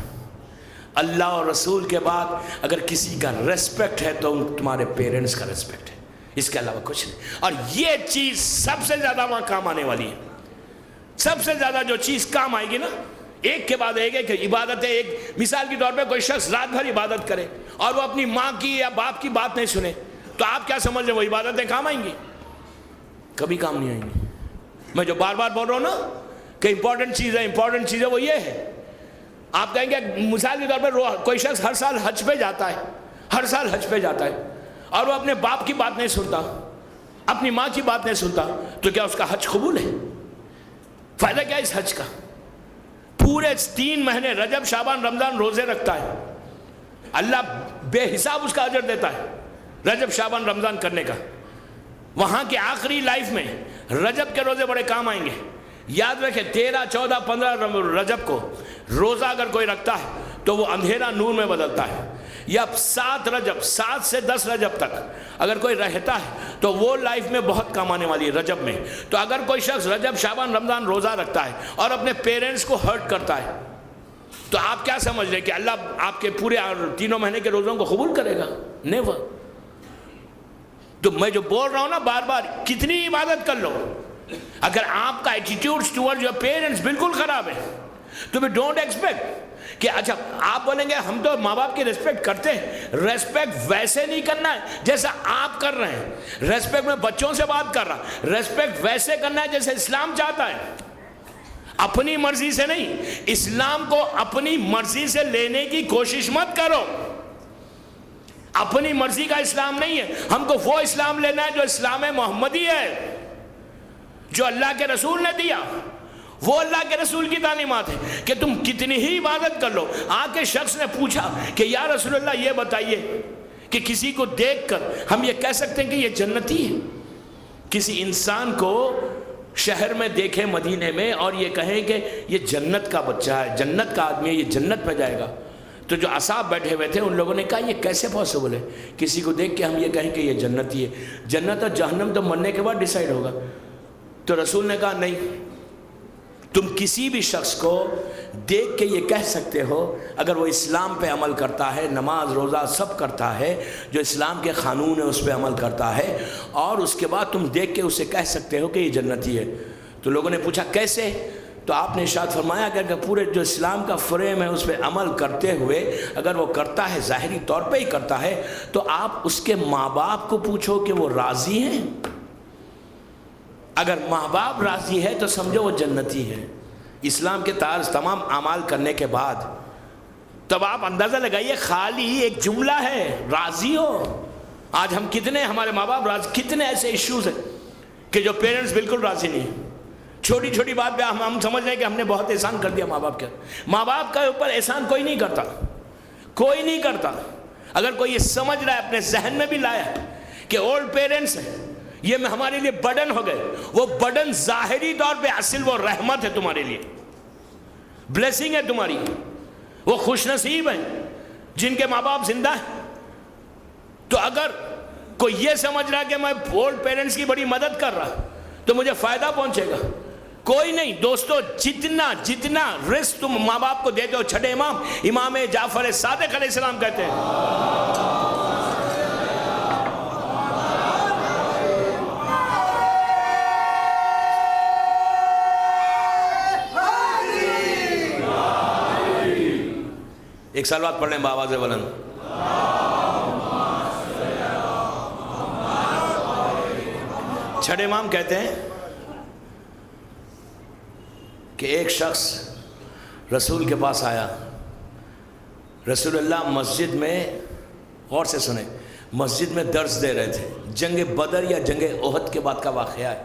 اللہ اور رسول کے بعد اگر کسی کا ریسپیکٹ ہے تو تمہارے پیرنٹس کا ریسپیکٹ ہے, اس کے علاوہ کچھ نہیں. اور یہ چیز سب سے زیادہ وہاں کام آنے والی ہے. سب سے زیادہ جو چیز کام آئے گی نا, ایک کے بعد ایک ہے کہ عبادت ہے. ایک مثال کے طور پہ کوئی شخص رات بھر عبادت کرے اور وہ اپنی ماں کی یا باپ کی بات نہیں سنے, تو آپ کیا سمجھ رہے, وہ عبادتیں کام آئیں گی؟ کبھی کام نہیں آئیں گی. میں جو بار بار بول رہا ہوں نا کہ امپورٹنٹ چیز ہے وہ یہ ہے. آپ کہیں گے مثال کے طور پر کوئی شخص ہر سال حج پہ جاتا ہے, اور وہ اپنے باپ کی بات نہیں سنتا, اپنی ماں کی بات نہیں سنتا, تو کیا اس کا حج قبول ہے؟ فائدہ کیا اس حج کا؟ پورے 3 مہینے رجب شعبان رمضان روزے رکھتا ہے, اللہ بے حساب اس کا اجر دیتا ہے رجب شعبان رمضان کرنے کا. وہاں کے آخری لائف میں رجب کے روزے بڑے کام آئیں گے. یاد رکھیں 13 14 15 رجب کو روزہ اگر کوئی رکھتا ہے تو وہ اندھیرا نور میں بدلتا ہے. یا 7 سے 10 رجب تک اگر کوئی رہتا ہے تو وہ لائف میں بہت کام آنے والی ہے رجب میں. تو اگر کوئی شخص رجب شعبان رمضان روزہ رکھتا ہے اور اپنے پیرنٹس کو ہرٹ کرتا ہے, تو آپ کیا سمجھ رہے کہ اللہ آپ کے پورے 3 مہینے کے روزوں کو قبول کرے گا؟ نیور. تو میں جو بول رہا ہوں نا بار بار، کتنی عبادت کر لو، اگر آپ کا ایٹیٹیوڈ ٹورڈ یور پیرنٹس بالکل خراب ہے تو بھی ڈونٹ ایکسپیکٹ کہ اچھا آپ بولیں گے ہم تو ماں باپ کی ریسپیکٹ کرتے ہیں. ریسپیکٹ ویسے نہیں کرنا ہے جیسا آپ کر رہے ہیں. ریسپیکٹ میں بچوں سے بات کر رہا، ریسپیکٹ ویسے کرنا ہے جیسے اسلام چاہتا ہے، اپنی مرضی سے نہیں. اسلام کو اپنی مرضی سے لینے کی کوشش مت کرو. اپنی مرضی کا اسلام نہیں ہے. ہم کو وہ اسلام لینا ہے جو اسلام محمدی ہے، جو اللہ کے رسول نے دیا. وہ اللہ کے رسول کی تعلیمات ہے کہ تم کتنی ہی عبادت کر لو. آ کے شخص نے پوچھا کہ یا رسول اللہ یہ بتائیے کہ کسی کو دیکھ کر ہم یہ کہہ سکتے ہیں کہ یہ جنتی ہے؟ کسی انسان کو شہر میں دیکھیں مدینے میں اور یہ کہیں کہ یہ جنت کا بچہ ہے، جنت کا آدمی ہے، یہ جنت میں جائے گا، تو جو اصحاب بیٹھے ہوئے تھے ان لوگوں نے کہا یہ کیسے پاسبل ہے کسی کو دیکھ کے ہم یہ کہیں کہ یہ جنتی ہے؟ جنت اور جہنم تو مرنے کے بعد ڈیسائیڈ ہوگا. تو رسول نے کہا نہیں، تم کسی بھی شخص کو دیکھ کے یہ کہہ سکتے ہو اگر وہ اسلام پہ عمل کرتا ہے، نماز روزہ سب کرتا ہے، جو اسلام کے قانون ہے اس پہ عمل کرتا ہے، اور اس کے بعد تم دیکھ کے اسے کہہ سکتے ہو کہ یہ جنتی ہے. تو لوگوں نے پوچھا کیسے؟ تو آپ نے ارشاد فرمایا کہ اگر پورے جو اسلام کا فریم ہے اس پہ عمل کرتے ہوئے اگر وہ کرتا ہے، ظاہری طور پہ ہی کرتا ہے، تو آپ اس کے ماں باپ کو پوچھو کہ وہ راضی ہیں. اگر ماں باپ راضی ہے تو سمجھو وہ جنتی ہے. اسلام کے تمام اعمال کرنے کے بعد تب آپ اندازہ لگائیے خالی ایک جملہ ہے راضی ہو. آج ہم کتنے ہمارے ماں باپ راضی، کتنے ایسے ایشوز ہیں کہ جو پیرنٹس بالکل راضی نہیں ہیں. چھوٹی چھوٹی بات پہ ہم سمجھ رہے ہیں کہ ہم نے بہت احسان کر دیا ماں باپ کے. ماں باپ کے اوپر احسان کوئی نہیں کرتا، کوئی نہیں کرتا. اگر کوئی یہ سمجھ رہا ہے، اپنے ذہن میں بھی لایا کہ اولڈ پیرنٹس ہیں یہ ہمارے لیے برڈن ہو گئے، وہ برڈن ظاہری طور پہ اصل وہ رحمت ہے تمہارے لیے، بلیسنگ ہے تمہاری. وہ خوش نصیب ہیں جن کے ماں باپ زندہ ہیں. تو اگر کوئی یہ سمجھ رہا کہ میں اولڈ پیرنٹس کی بڑی مدد کر رہا تو مجھے فائدہ پہنچے گا، کوئی نہیں. دوستو جتنا رزق تم ماں باپ کو دیتے ہو، چھٹے امام جعفر صادق علیہ السلام کہتے ہیں ایک سال بعد پڑھ لیں بآواز بلند. چھٹے امام کہتے ہیں کہ ایک شخص رسول کے پاس آیا. رسول اللہ مسجد میں، غور سے سنیں، مسجد میں درس دے رہے تھے. جنگ بدر یا جنگ احد کے بعد کا واقعہ ہے.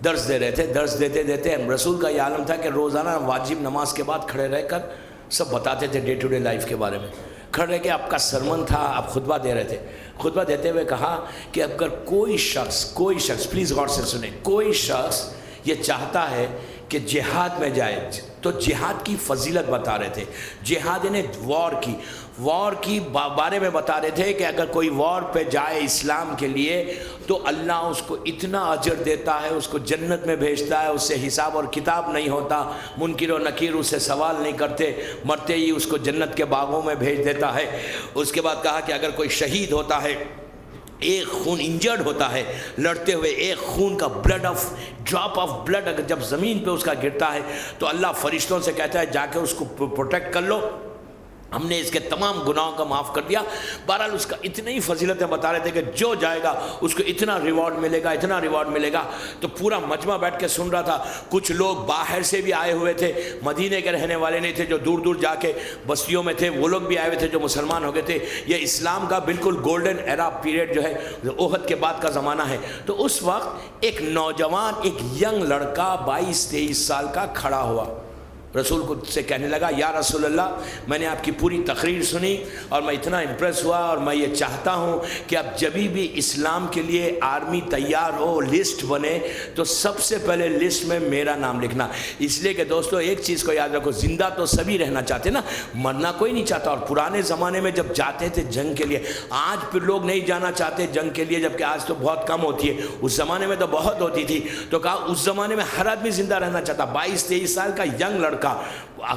درس دے رہے تھے. درس دیتے دیتے رسول کا یہ عالم تھا کہ روزانہ واجب نماز کے بعد کھڑے رہ کر سب بتاتے تھے ڈے ٹو ڈے لائف کے بارے میں. کھڑے رہ کے آپ کا سرمن تھا، آپ خطبہ دے رہے تھے. خطبہ دیتے ہوئے کہا کہ اگر کوئی شخص پلیز غور سے سنیں، کوئی شخص یہ چاہتا ہے کہ جہاد میں جائے تو جہاد کی فضیلت بتا رہے تھے. جہاد یعنی وار کی بارے میں بتا رہے تھے کہ اگر کوئی وار پہ جائے اسلام کے لیے تو اللہ اس کو اتنا اجر دیتا ہے، اس کو جنت میں بھیجتا ہے، اس سے حساب اور کتاب نہیں ہوتا، منکر و نکیر اس سے سوال نہیں کرتے، مرتے ہی اس کو جنت کے باغوں میں بھیج دیتا ہے. اس کے بعد کہا کہ اگر کوئی شہید ہوتا ہے، ایک خون انجرڈ ہوتا ہے لڑتے ہوئے، ایک خون کا ڈراپ آف بلڈ اگر جب زمین پہ اس کا گرتا ہے تو اللہ فرشتوں سے کہتا ہے جا کے اس کو پروٹیکٹ کر لو، ہم نے اس کے تمام گناہوں کا معاف کر دیا. بہرحال اس کا اتنی فضیلتیں بتا رہے تھے کہ جو جائے گا اس کو اتنا ریوارڈ ملے گا، اتنا ریوارڈ ملے گا. تو پورا مجمع بیٹھ کے سن رہا تھا. کچھ لوگ باہر سے بھی آئے ہوئے تھے، مدینے کے رہنے والے نہیں تھے، جو دور دور جا کے بستیوں میں تھے، وہ لوگ بھی آئے ہوئے تھے جو مسلمان ہو گئے تھے. یہ اسلام کا بالکل گولڈن ایرا پیریڈ جو ہے احد کے بعد کا زمانہ ہے. تو اس وقت ایک نوجوان، ایک ینگ لڑکا 22-23 سال کا کھڑا ہوا، رسول کو سے کہنے لگا یا رسول اللہ میں نے آپ کی پوری تقریر سنی اور میں اتنا امپریس ہوا اور میں یہ چاہتا ہوں کہ اب جبھی بھی اسلام کے لیے آرمی تیار ہو، لسٹ بنے تو سب سے پہلے لسٹ میں میرا نام لکھنا. اس لیے کہ دوستو ایک چیز کو یاد رکھو، زندہ تو سبھی رہنا چاہتے نا، مرنا کوئی نہیں چاہتا. اور پرانے زمانے میں جب جاتے تھے جنگ کے لیے، آج پھر لوگ نہیں جانا چاہتے جنگ کے لیے جبکہ آج تو بہت کم ہوتی ہے، اس زمانے میں تو بہت ہوتی تھی. تو کہا اس زمانے میں ہر آدمی زندہ رہنا چاہتا. 22-23 سال کا ینگ لڑکا کا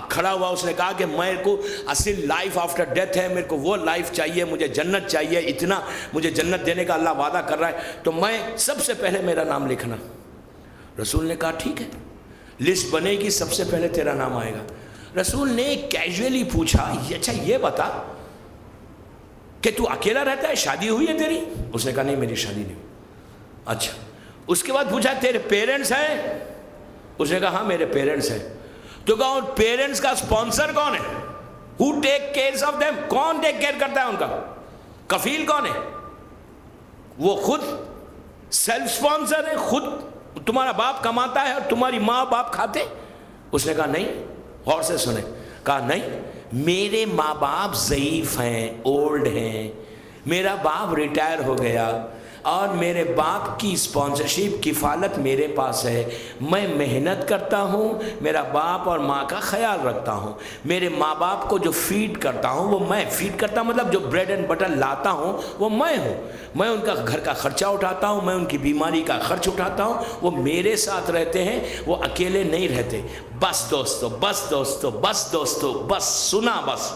کھڑا ہوا, اس نے کہا کہ میرے کو اصل لائف آفٹر ڈیتھ ہے, میرے کو وہ لائف چاہیے, مجھے جنت چاہیے, اتنا مجھے جنت دینے کا اللہ وعدہ کر رہا ہے, تو میں سب سے پہلے میرا نام لکھنا. رسول نے کہا ٹھیک ہے, لسٹ بنے گی, سب سے پہلے تیرا نام آئے گا. رسول نے کیجولی پوچھا, اچھا یہ بتا کہ تو اکیلا رہتا ہے, شادی ہوئی ہے تیری؟ اس نے کہا نہیں میری شادی نہیں. اچھا. اس کے بعد پوچھا تیرے پیرنٹس ہیں؟ اس نے کہا ہاں میرے پیرنٹس ہیں. تو کہا ان پیرنٹس کا سپانسر کون ہے؟ Who take care of them? کون ٹیک کیئر کرتا ہے ان کا؟ کفیل کون ہے؟ وہ خود سیلف سپانسر ہے, خود تمہارا باپ کماتا ہے اور تمہاری ماں باپ کھاتے؟ اس نے کہا نہیں. غور سے سنیں. کہا نہیں, میرے ماں باپ ضعیف ہیں, اولڈ ہیں, میرا باپ ریٹائر ہو گیا اور میرے باپ کی اسپانسرشپ کفالت میرے پاس ہے, میں محنت کرتا ہوں, میرا باپ اور ماں کا خیال رکھتا ہوں, میرے ماں باپ کو جو فیڈ کرتا ہوں وہ میں فیڈ کرتا ہوں, مطلب جو بریڈ اینڈ بٹر لاتا ہوں وہ میں ہوں, میں ان کا گھر کا خرچہ اٹھاتا ہوں, میں ان کی بیماری کا خرچ اٹھاتا ہوں, وہ میرے ساتھ رہتے ہیں, وہ اکیلے نہیں رہتے. بس دوستو, بس دوستو, بس دوستو, بس سنا بس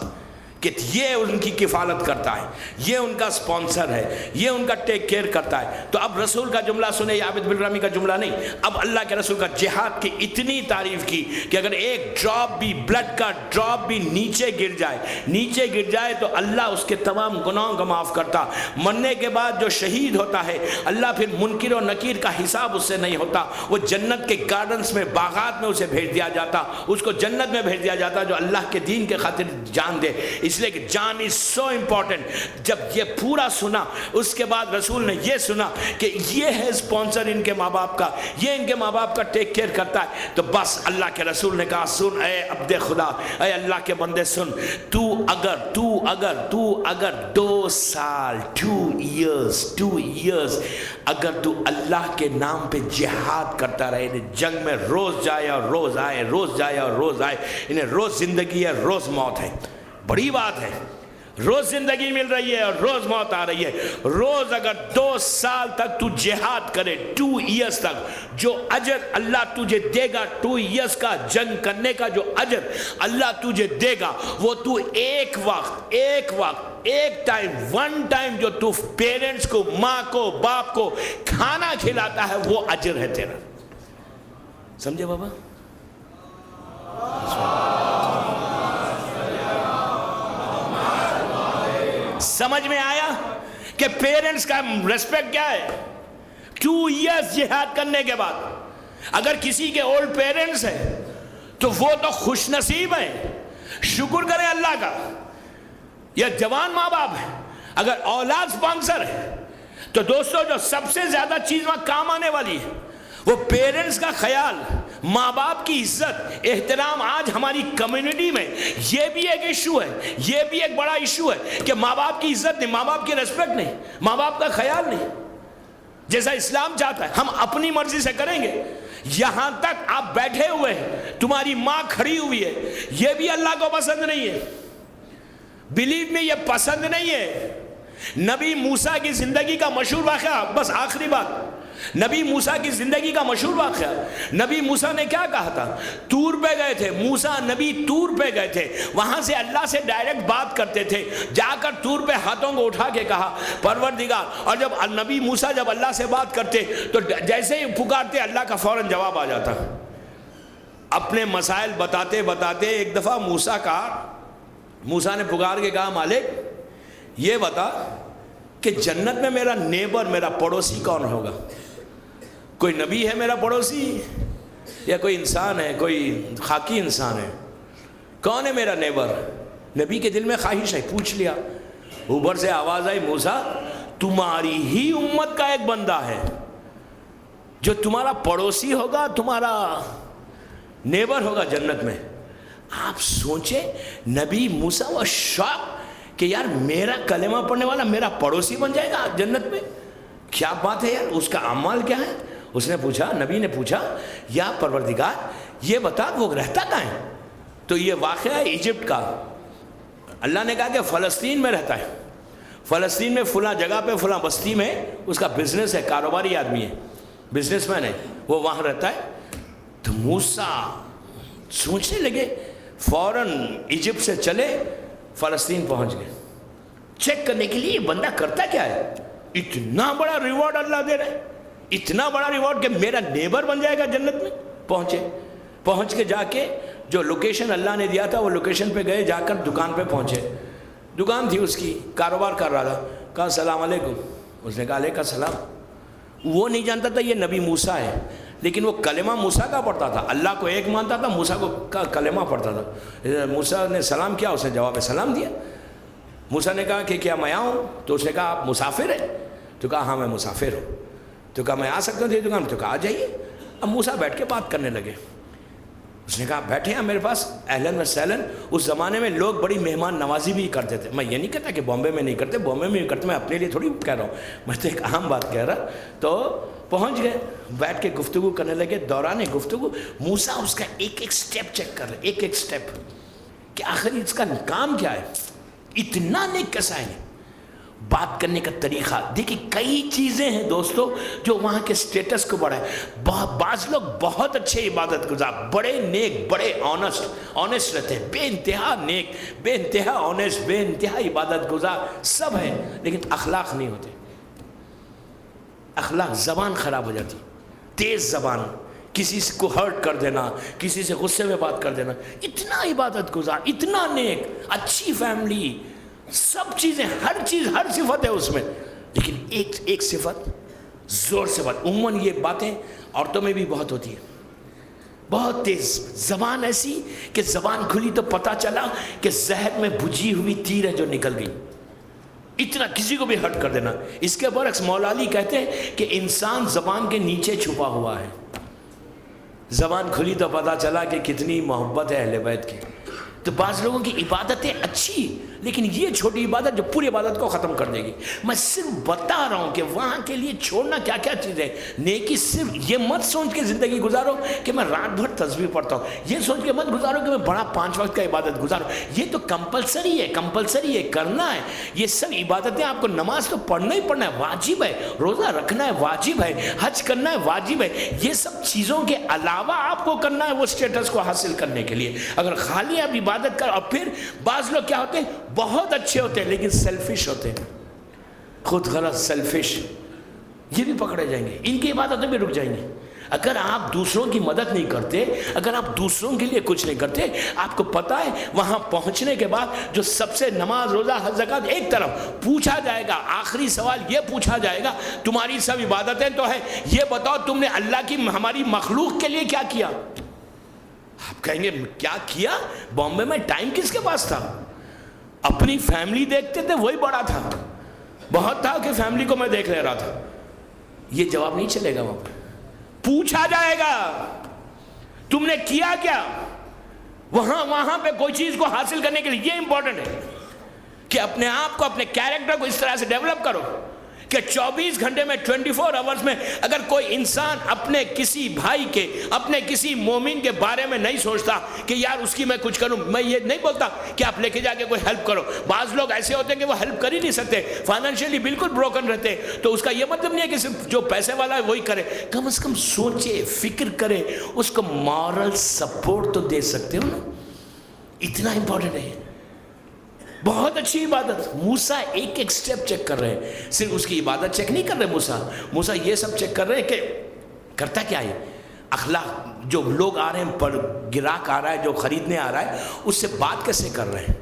کہ یہ ان کی کفالت کرتا ہے, یہ ان کا سپانسر ہے, یہ ان کا ٹیک کیئر کرتا ہے. تو اب رسول کا جملہ سنے, یہ عابد بن رامی کا جملہ نہیں, اب اللہ کے رسول کا جہاد کی اتنی تعریف کی کہ اگر ایک ڈراپ بھی, بلڈ کا ڈراپ بھی نیچے گر جائے تو اللہ اس کے تمام گناہوں کو معاف کرتا. مرنے کے بعد جو شہید ہوتا ہے اللہ پھر منکر و نکیر کا حساب اس سے نہیں ہوتا, وہ جنت کے گارڈنز میں, باغات میں اسے بھیج دیا جاتا, اس کو جنت میں بھیج دیا جاتا جو اللہ کے دین کے خاطر جان دے. اس لیے کہ جان از سو امپورٹنٹ. جب یہ پورا سنا اس کے بعد رسول نے یہ سنا کہ یہ ہے اسپانسر ان کے ماں باپ کا, یہ ان کے ماں باپ کا ٹیک کیئر کرتا ہے, تو بس اللہ کے رسول نے کہا سن اے عبد خدا, اے اللہ کے بندے سن, تو اگر 2 سال 2 ایئرز اگر تو اللہ کے نام پہ جہاد کرتا رہے, جنگ میں روز جائے اور روز آئے, روز جائے اور روز آئے, انہیں روز زندگی ہے روز موت ہے, بڑی بات ہے, روز زندگی مل رہی ہے اور روز موت آ رہی ہے. روز اگر 2 سال تک تو جہاد کرے, 2 ایئرز تک, جو اجر اللہ تجھے دے گا, 2 ایئرز کا جنگ کرنے کا جو اجر اللہ تجھے دے گا, وہ تو ایک ٹائم, 1 ٹائم جو تو پیرنٹس کو, ماں کو, باپ کو کھانا کھلاتا ہے, وہ اجر ہے تیرا. سمجھے بابا؟ سمجھ میں آیا کہ پیرنٹس کا ریسپیکٹ کیا ہے؟ 2 ایئرز جہاد کرنے کے بعد اگر کسی کے اولڈ پیرنٹس ہیں تو وہ تو خوش نصیب ہیں, شکر کریں اللہ کا. یا جوان ماں باپ ہیں, اگر اولاد سپانسر ہے تو دوستو جو سب سے زیادہ چیز وہاں کام آنے والی ہے وہ پیرنٹس کا خیال, ماں باپ کی عزت, احترام. آج ہماری کمیونٹی میں یہ بھی ایک ایشو ہے, یہ بھی ایک بڑا ایشو ہے کہ ماں باپ کی عزت نہیں, ماں باپ کی ریسپیکٹ نہیں, ماں باپ کا خیال نہیں, جیسا اسلام چاہتا ہے ہم اپنی مرضی سے کریں گے. یہاں تک آپ بیٹھے ہوئے ہیں, تمہاری ماں کھڑی ہوئی ہے, یہ بھی اللہ کو پسند نہیں ہے. بلیو میں یہ پسند نہیں ہے. نبی موسیٰ کی زندگی کا مشہور واقعہ, بس آخری بات, نبی موسیٰ کی زندگی کا مشہور واقعہ. نبی موسیٰ نے کیا کہا تھا؟ طور پہ گئے تھے, موسیٰ نبی طور پہ گئے تھے, وہاں سے اللہ سے ڈائریکٹ بات کرتے تھے. جا کر طور پہ ہاتھوں کو اٹھا کے کہا پروردگار, اور جب نبی موسیٰ جب اللہ سے بات کرتے تو جیسے ہی پکارتے اللہ کا فوراً جواب آ جاتا. اپنے مسائل بتاتے بتاتے ایک دفعہ موسیٰ نے پکار کے کہا مالک یہ بتا کہ جنت میں میرا نیبر, میرا پڑوسی کون ہوگا؟ کوئی نبی ہے میرا پڑوسی یا کوئی انسان ہے, کوئی خاکی انسان ہے؟ کون ہے میرا نیبر؟ نبی کے دل میں خواہش ہے, پوچھ لیا. اوپر سے آواز آئی موسیٰ تمہاری ہی امت کا ایک بندہ ہے جو تمہارا پڑوسی ہوگا, تمہارا نیبر ہوگا جنت میں. آپ سوچیں نبی موسیٰ وہ شوق کہ یار میرا کلمہ پڑھنے والا میرا پڑوسی بن جائے گا جنت میں, کیا بات ہے یار, اس کا اعمال کیا ہے؟ اس نے پوچھا, نبی نے پوچھا یا پروردگار یہ بتا وہ رہتا کہاں ہے؟ تو یہ واقعہ ہے ایجپٹ کا. اللہ نے کہا کہ فلسطین میں رہتا ہے, فلسطین میں فلاں جگہ پہ فلاں بستی میں اس کا بزنس ہے, کاروباری آدمی ہے, بزنس مین ہے, وہ وہاں رہتا ہے. تو موسیٰ سوچنے لگے، فوراً ایجپٹ سے چلے فلسطین پہنچ گئے چیک کرنے کے لیے یہ بندہ کرتا کیا ہے، اتنا بڑا ریوارڈ اللہ دے رہا ہے، اتنا بڑا ریوارڈ کہ میرا نیبر بن جائے گا جنت میں. پہنچ کے جا کے جو لوکیشن اللہ نے دیا تھا وہ لوکیشن پہ گئے، جا کر دکان پہ پہنچے. دکان تھی اس کی، کاروبار کر رہا تھا. کہا السلام علیکم. اس نے کہا علیکم السلام. وہ نہیں جانتا تھا یہ نبی موسیٰ ہے، لیکن وہ کلمہ موسیٰ کا پڑھتا تھا، اللہ کو ایک مانتا تھا، موسیٰ کو کا کلمہ پڑھتا تھا. موسیٰ نے سلام کیا، اس نے جواب سلام دیا. موسیٰ نے کہا کہ کیا میں آؤں؟ تو اس نے کہا آپ مسافر ہیں؟ تو کہا ہاں میں مسافر ہوں. تو کہا میں آ سکتا ہوں تیری دکان؟ تو کہا آ جائیے. اب موسیٰ بیٹھ کے بات کرنے لگے. اس نے کہا بیٹھے ہیں میرے پاس، اہلاً و سہلاً. اس زمانے میں لوگ بڑی مہمان نوازی بھی کرتے تھے. میں یہ نہیں کہتا کہ بامبے میں نہیں کرتے، بامبے میں بھی کرتے، میں اپنے لیے تھوڑی کہہ رہا ہوں، میں تو ایک عام بات کہہ رہا. تو پہنچ گئے، بیٹھ کے گفتگو کرنے لگے. دوران گفتگو موسیٰ اس کا ایک ایک سٹیپ چیک کر رہے، ایک ایک سٹیپ، کہ آخر اس کا کام کیا ہے، اتنا نیک کیسا ہے. بات کرنے کا طریقہ دیکھیں، کئی چیزیں ہیں دوستو جو وہاں کے سٹیٹس کو بڑھائے. بعض لوگ بہت اچھے عبادت گزار، بڑے نیک، بڑے آنیسٹ رہتے ہیں، بے انتہا نیک، بے انتہا آنیسٹ، بے انتہا عبادت گزار سب ہے، لیکن اخلاق نہیں ہوتے. اخلاق، زبان خراب ہو جاتی، تیز زبان، کسی کو ہرٹ کر دینا، کسی سے غصے میں بات کر دینا. اتنا عبادت گزار، اتنا نیک، اچھی فیملی، سب چیزیں، ہر چیز، ہر صفت ہے اس میں، لیکن ایک صفت زور سے بات. عموماً یہ باتیں عورتوں میں بھی بہت ہوتی ہیں، بہت تیز زبان، ایسی کہ زبان کھلی تو پتہ چلا کہ زہر میں بجھی ہوئی تیر ہے جو نکل گئی. اتنا کسی کو بھی ہرٹ کر دینا. اس کے برعکس مولا علی کہتے ہیں کہ انسان زبان کے نیچے چھپا ہوا ہے. زبان کھلی تو پتہ چلا کہ کتنی محبت ہے اہل بیت کی. تو بعض لوگوں کی عبادتیں اچھی، لیکن یہ چھوٹی عبادت جو پوری عبادت کو ختم کر دے گی. میں صرف بتا رہا ہوں کہ وہاں کے لیے چھوڑنا کیا کیا چیزیں. نیکی صرف یہ مت سوچ کے زندگی گزارو کہ میں رات بھر تسبیح پڑھتا ہوں، یہ سوچ کے مت گزارو کہ میں بڑا 5 وقت کا عبادت گزارو. یہ تو کمپلسری ہے، کمپلسری ہے، کرنا ہے. یہ سب عبادتیں آپ کو، نماز تو پڑھنا ہی پڑھنا ہے، واجب ہے. روزہ رکھنا ہے، واجب ہے. حج کرنا ہے، واجب ہے. یہ سب چیزوں کے علاوہ آپ کو کرنا ہے وہ اسٹیٹس کو حاصل کرنے کے لیے. اگر خالی آپ عبادت کر، اور پھر بعض لوگ کیا ہوتے ہیں، بہت اچھے ہوتے ہیں لیکن سیلفش ہوتے ہیں، خود غرض، سیلفش. یہ بھی پکڑے جائیں گے، ان کی عبادتیں بھی رک جائیں گی. اگر آپ دوسروں کی مدد نہیں کرتے، اگر آپ دوسروں کے لیے کچھ نہیں کرتے، آپ کو پتا ہے وہاں پہنچنے کے بعد جو سب سے نماز، روزہ، حج، زکوٰۃ ایک طرف پوچھا جائے گا، آخری سوال یہ پوچھا جائے گا تمہاری سب عبادتیں تو ہے، یہ بتاؤ تم نے اللہ کی، ہماری مخلوق کے لیے کیا کیا. آپ کہیں گے کیا کیا؟ بامبے میں ٹائم کس کے پاس تھا؟ اپنی فیملی دیکھتے تھے، وہی بڑا تھا. بہت تھا کہ فیملی کو میں دیکھ لے رہا تھا. یہ جواب نہیں چلے گا. وہاں پہ پوچھا جائے گا تم نے کیا کیا. وہاں پہ کوئی چیز کو حاصل کرنے کے لیے یہ امپورٹنٹ ہے کہ اپنے آپ کو، اپنے کیریکٹر کو اس طرح سے ڈیولپ کرو کہ 24 گھنٹے میں، 24 آورز میں اگر کوئی انسان اپنے کسی بھائی کے، اپنے کسی مومن کے بارے میں نہیں سوچتا کہ یار اس کی میں کچھ کروں. میں یہ نہیں بولتا کہ آپ لے کے جا کے کوئی ہیلپ کرو. بعض لوگ ایسے ہوتے ہیں کہ وہ ہیلپ کر ہی نہیں سکتے، فائنینشلی بالکل بروکن رہتے، تو اس کا یہ مطلب نہیں ہے کہ صرف جو پیسے والا ہے وہی کرے. کم از کم سوچے، فکر کرے، اس کو مورل سپورٹ تو دے سکتے ہو نا. اتنا امپورٹنٹ ہے. بہت اچھی عبادت. موسیٰ ایک ایک سٹیپ چیک کر رہے ہیں. صرف اس کی عبادت چیک نہیں کر رہے موسیٰ یہ سب چیک کر رہے ہیں کہ کرتا کیا ہے. اخلاق، جو لوگ آ رہے ہیں، پر گراہک آ رہا ہے، جو خریدنے آ رہا ہے، اس سے بات کیسے کر رہے ہیں،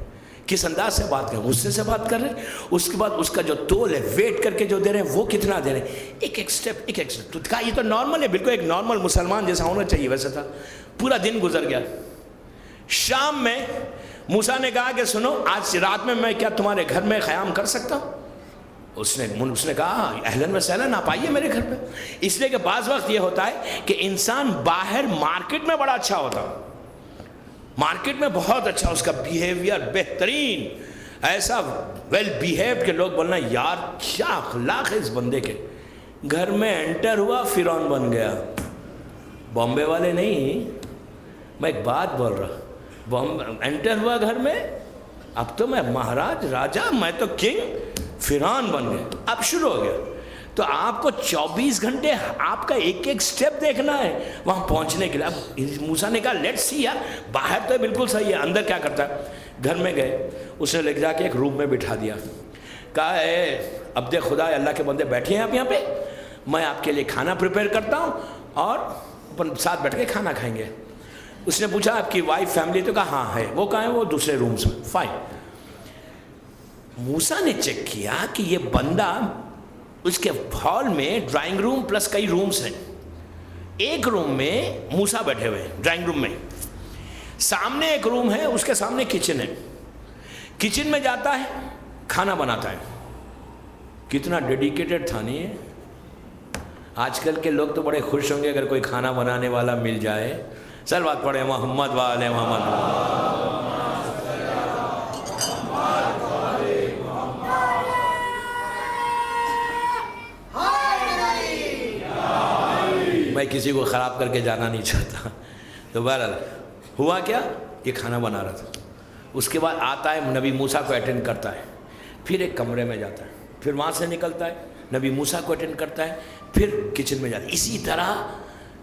کس انداز سے بات کر رہے ہیں. غصے سے بات کر رہے ہیں. اس کے بعد اس کا جو تول ہے، ویٹ کر کے جو دے رہے ہیں وہ کتنا دے رہے ہیں. ایک ایک سٹیپ، ایک ایک سٹیپ. تو کہا یہ تو نارمل ہے، بالکل ایک نارمل مسلمان جیسا ہونا چاہیے. ویسا تھا. پورا دن گزر گیا. شام میں موسیٰ نے کہا کہ سنو، آج رات میں کیا تمہارے گھر میں قیام کر سکتا ہوں؟ اس نے کہا اہلاً و سہلاً، آپ آئیے میرے گھر پہ. اس لیے کہ بعض وقت یہ ہوتا ہے کہ انسان باہر مارکیٹ میں بڑا اچھا ہوتا، مارکیٹ میں بہت اچھا، اس کا بیہیویئر بہترین، ایسا ویل بیہیوڈ کہ لوگ بولنا یار کیا اخلاق ہے اس بندے کے. گھر میں انٹر ہوا، فرعون بن گیا. بامبے والے نہیں، میں ایک بات بول رہا. انٹر ہوا گھر میں، اب تو میں مہاراج، راجا، میں تو کنگ، فرعون بن گیا. اب شروع ہو گیا. تو آپ کو 24 گھنٹے آپ کا ایک ایک سٹیپ دیکھنا ہے وہاں پہنچنے کے لیے. اب موسیٰ نے کہا لیٹس سی یار, باہر تو بالکل صحیح ہے, اندر کیا کرتا ہے. گھر میں گئے, اس نے لے جا کے ایک روم میں بٹھا دیا, کہا اے عبد خدا اللہ کے بندے بیٹھے ہیں آپ یہاں پہ, میں آپ کے لیے کھانا پریپیئر کرتا ہوں اور ساتھ بیٹھ کے کھانا کھائیں گے. اس نے پوچھا آپ کی وائف فیملی, تو کہا ہاں ہے. وہ کہاں ہے؟ وہ دوسرے رومز میں. فائن. موسیٰ نے چیک کیا کہ یہ بندہ, اس کے ہال میں ڈرائنگ روم پلس کئی رومز ہیں, ایک روم میں موسیٰ بیٹھے ہوئے ہیں ڈرائنگ روم میں, سامنے ایک روم ہے, اس کے سامنے کچن ہے, کچن میں جاتا ہے کھانا بناتا ہے. کتنا ڈیڈیکیٹڈ تھا نہیں ہے. آج کل کے لوگ تو بڑے خوش ہوں گے اگر کوئی کھانا بنانے والا مل جائے. سر بات پڑھے محمد والے محمد. میں کسی کو خراب کر کے جانا نہیں چاہتا. تو بہرحال ہوا کیا, یہ کھانا بنا رہا تھا. اس کے بعد آتا ہے نبی موسیٰ کو اٹینڈ کرتا ہے, پھر ایک کمرے میں جاتا ہے, پھر وہاں سے نکلتا ہے نبی موسیٰ کو اٹینڈ کرتا ہے, پھر کچن میں جاتا ہے. اسی طرح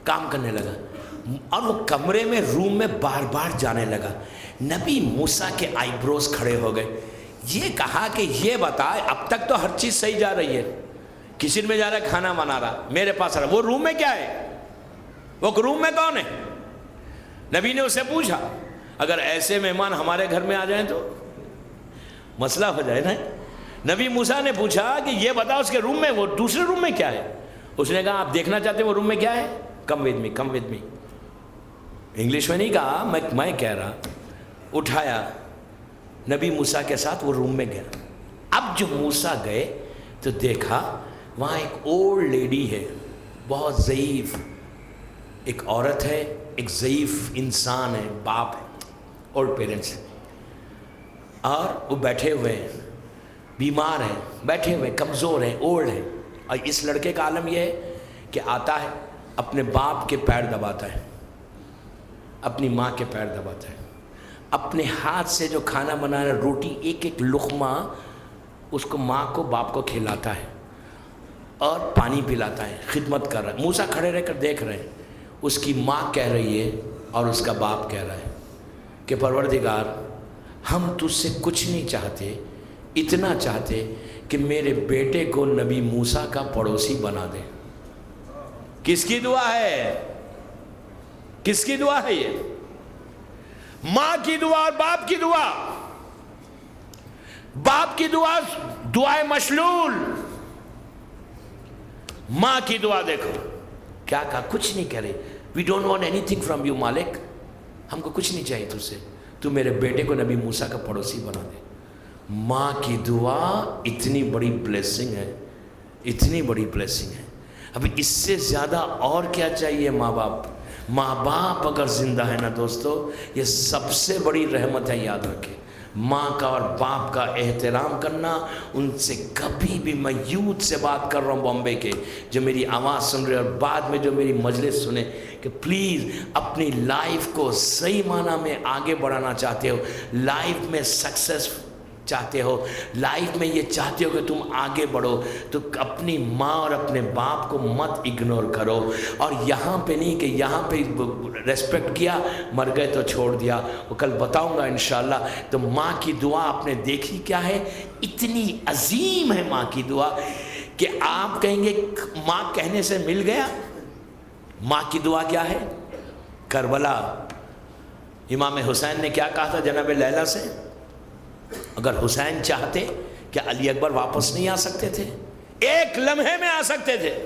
کام کرنے لگا, اور وہ کمرے میں روم میں بار بار جانے لگا. نبی موسیٰ کے آئی بروز کھڑے ہو گئے. یہ کہا کہ یہ بتائے اب تک تو ہر چیز صحیح جا رہی ہے, کچن میں جا رہا ہے کھانا بنا رہا, میرے پاس رہا, وہ روم میں کیا ہے, وہ روم میں کون ہے؟ نبی نے اسے پوچھا. اگر ایسے مہمان ہمارے گھر میں آ جائیں تو مسئلہ ہو جائے نا. نبی موسیٰ نے پوچھا کہ یہ بتا اس کے روم میں, وہ دوسرے روم میں کیا ہے؟ اس نے کہا آپ دیکھنا چاہتے ہیں وہ روم میں کیا ہے؟ Come with me, come with me. English میں نہیں کہا, میں کہہ رہا. اٹھایا, نبی موسیٰ کے ساتھ وہ روم میں گیا. اب جو موسیٰ گئے تو دیکھا وہاں ایک اولڈ لیڈی ہے, بہت ضعیف, ایک عورت ہے, ایک ضعیف انسان ہے, باپ ہے, اولڈ پیرنٹس ہیں, اور وہ بیٹھے ہوئے ہیں, بیمار ہیں, بیٹھے ہوئے, کمزور ہیں, اولڈ ہیں. اور اس لڑکے کا عالم یہ ہے کہ آتا ہے اپنے باپ کے پیر دباتا ہے, اپنی ماں کے پیر دباتا ہے, اپنے ہاتھ سے جو کھانا بنانا روٹی ایک ایک لقمہ اس کو ماں کو باپ کو کھلاتا ہے اور پانی پلاتا ہے, خدمت کر رہا ہے. موسیٰ کھڑے رہ کر دیکھ رہے ہیں. اس کی ماں کہہ رہی ہے اور اس کا باپ کہہ رہا ہے کہ پروردگار ہم تجھ سے کچھ نہیں چاہتے, اتنا چاہتے کہ میرے بیٹے کو نبی موسیٰ کا پڑوسی بنا دے. کس کی دعا ہے؟ کس کی دعا ہے یہ؟ ماں کی دعا اور باپ کی دعا. باپ کی دعا دعائے مشلول, ماں کی دعا دیکھو کیا کہا, کچھ نہیں کہہ رہے. We don't want anything from you مالک, ہم کو کچھ نہیں چاہیے تجھ سے, تو میرے بیٹے کو نبی موسیٰ کا پڑوسی بنا دے. ماں کی دعا اتنی بڑی بلیسنگ ہے, اتنی بڑی بلیسنگ ہے. ابھی اس سے زیادہ اور کیا چاہیے؟ ماں باپ. ماں باپ اگر زندہ ہے نا دوستو, یہ سب سے بڑی رحمت ہے, یاد رکھیں. ماں کا اور باپ کا احترام کرنا. ان سے کبھی بھی, میں یوتھ سے بات کر رہا ہوں بامبے کے, جو میری آواز سن رہے اور بعد میں جو میری مجلس سنے, کہ پلیز اپنی لائف کو صحیح معنی میں آگے بڑھانا چاہتے ہو, لائف میں سکسیس چاہتے ہو, لائف میں یہ چاہتے ہو کہ تم آگے بڑھو, تو اپنی ماں اور اپنے باپ کو مت اگنور کرو. اور یہاں پہ نہیں کہ یہاں پہ ریسپیکٹ کیا, مر گئے تو چھوڑ دیا, وہ کل بتاؤں گا انشاءاللہ. تو ماں کی دعا آپ نے دیکھی کیا ہے, اتنی عظیم ہے ماں کی دعا کہ آپ کہیں گے ماں کہنے سے مل گیا. ماں کی دعا کیا ہے؟ کربلا امام حسین نے کیا کہا تھا جناب لیلا سے؟ اگر حسین چاہتے کہ علی اکبر واپس نہیں آ سکتے تھے؟ ایک لمحے میں آ سکتے تھے,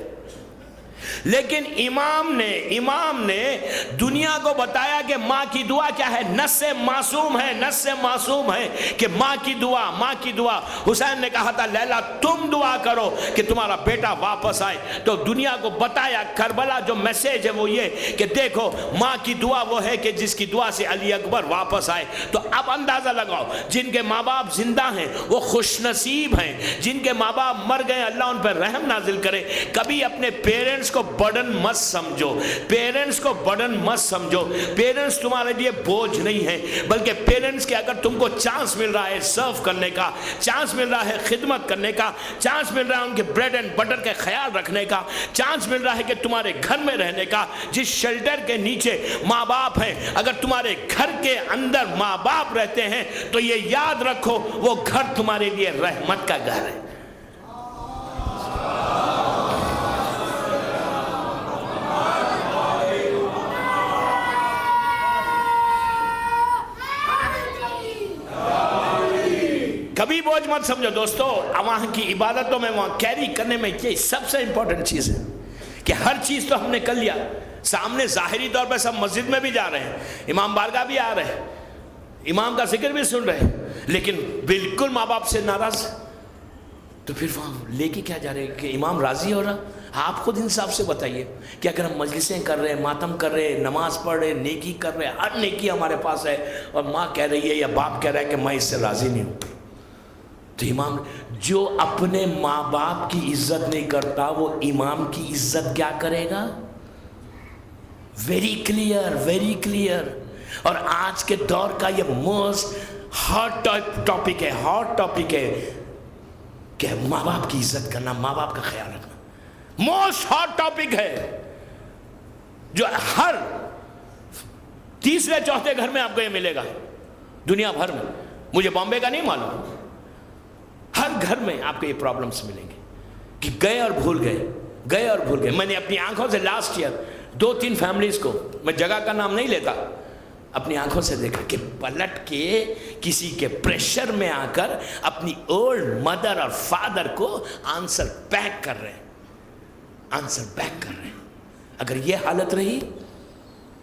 لیکن امام نے دنیا کو بتایا کہ ماں کی دعا کیا ہے. نس سے معصوم ہے, نس سے معصوم ہے کہ ماں کی دعا, ماں کی دعا. حسین نے کہا تھا لیلا تم دعا کرو کہ تمہارا بیٹا واپس آئے, تو دنیا کو بتایا کربلا جو میسیج ہے وہ یہ کہ دیکھو ماں کی دعا وہ ہے کہ جس کی دعا سے علی اکبر واپس آئے. تو اب اندازہ لگاؤ, جن کے ماں باپ زندہ ہیں وہ خوش نصیب ہیں, جن کے ماں باپ مر گئے اللہ ان پر رحم نازل کرے. کبھی اپنے پیرنٹس کو برڈن مت سمجھو، پیرنٹس کو برڈن مت سمجھو. پیرنٹس تمہارے لیے بوجھ نہیں ہے، بلکہ پیرنٹس کے اگر تم کو چانس مل رہا ہے سرو کرنے کا، چانس مل رہا ہے خدمت کرنے کا، چانس مل رہا ہے ان کے بریڈ اینڈ بٹر کا خیال رکھنے کا، چانس مل رہا ہے کہ تمہارے گھر میں رہنے کا، جس شیلٹر کے نیچے ماں باپ ہیں، اگر تمہارے گھر کے اندر ماں باپ رہتے ہیں تو یہ یاد رکھو وہ گھر تمہارے لیے رحمت کا گھر ہے. کبھی بوجھ مت سمجھو دوستو. وہاں کی عبادتوں میں، وہاں کیری کرنے میں یہ سب سے امپورٹنٹ چیز ہے کہ ہر چیز تو ہم نے کر لیا سامنے، ظاہری طور پہ سب مسجد میں بھی جا رہے ہیں، امام بارگاہ بھی آ رہے ہیں، امام کا ذکر بھی سن رہے ہیں، لیکن بالکل ماں باپ سے ناراض. تو پھر وہاں لے کے کیا جا رہے ہیں کہ امام راضی ہو رہا؟ آپ خود انصاف سے بتائیے کہ اگر ہم مجلسیں کر رہے ہیں، ماتم کر رہے ہیں، نماز پڑھ رہے ہیں، نیکی کر رہے ہیں، ہر نیکی ہمارے پاس ہے، اور ماں کہہ رہی ہے یا باپ کہہ رہا ہے کہ میں اس سے راضی نہیں ہوں، تو امام جو اپنے ماں باپ کی عزت نہیں کرتا وہ امام کی عزت کیا کرے گا؟ Very clear, very clear. اور آج کے دور کا یہ موسٹ ہاٹ ٹاپک ہے، ہاٹ ٹاپک ہے کہ ماں باپ کی عزت کرنا، ماں باپ کا خیال رکھنا موسٹ ہاٹ ٹاپک ہے، جو ہر تیسرے چوتھے گھر میں آپ کو یہ ملے گا دنیا بھر میں. مجھے بامبے کا نہیں معلوم، ہر گھر میں آپ کو یہ پرابلمس ملیں گے کہ گئے اور بھول گئے، گئے اور بھول گئے. میں نے اپنی آنکھوں سے لاسٹ ایئر 2-3 فیملیز کو، میں جگہ کا نام نہیں لیتا، اپنی آنکھوں سے دیکھا کہ پلٹ کے کسی کے پریشر میں آ کر اپنی اولڈ مدر اور فادر کو آنسر بیک کر رہے ہیں، آنسر بیک کر رہے ہیں. اگر یہ حالت رہی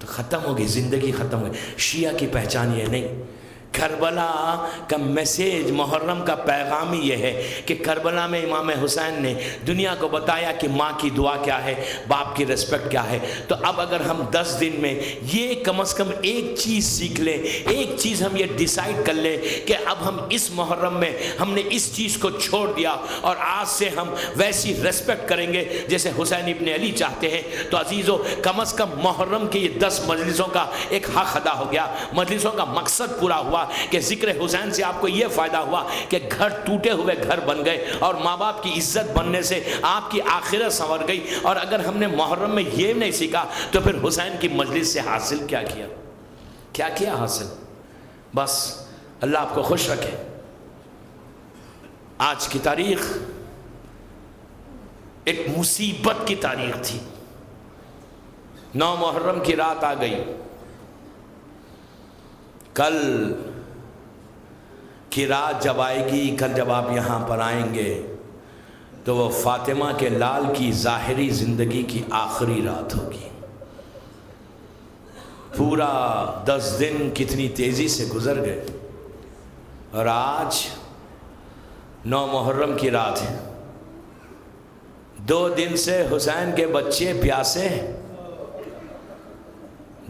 تو ختم ہوگی، زندگی ختم ہوگی. شیعہ کی پہچان یہ نہیں. کربلا کا میسیج، محرم کا پیغام ہی یہ ہے کہ کربلا میں امام حسین نے دنیا کو بتایا کہ ماں کی دعا کیا ہے، باپ کی ریسپیکٹ کیا ہے. تو اب اگر ہم 10 دن میں یہ کم از کم ایک چیز سیکھ لیں، ایک چیز ہم یہ ڈیسائیڈ کر لیں کہ اب ہم اس محرم میں ہم نے اس چیز کو چھوڑ دیا اور آج سے ہم ویسی ریسپیکٹ کریں گے جیسے حسین ابن علی چاہتے ہیں، تو عزیزو کم از کم محرم کی یہ 10 مجلسوں کا ایک حق ادا ہو گیا، مجلسوں کا مقصد پورا ہوا کہ ذکر حسین سے آپ کو یہ فائدہ ہوا کہ گھر ٹوٹے ہوئے گھر بن گئے اور ماں باپ کی عزت بننے سے آپ کی آخرت سنور گئی. اور اگر ہم نے محرم میں یہ نہیں سیکھا تو پھر حسین کی مجلس سے حاصل کیا کیا؟ کیا کیا حاصل؟ بس اللہ آپ کو خوش رکھے. آج کی تاریخ ایک مصیبت کی تاریخ تھی. 9 محرم کی رات آ گئی. کل کی رات جب آئے گی، کل جب آپ یہاں پر آئیں گے تو وہ فاطمہ کے لال کی ظاہری زندگی کی آخری رات ہوگی. پورا 10 دن کتنی تیزی سے گزر گئے اور آج 9 محرم کی رات ہے. 2 دن سے حسین کے بچے پیاسے ہیں.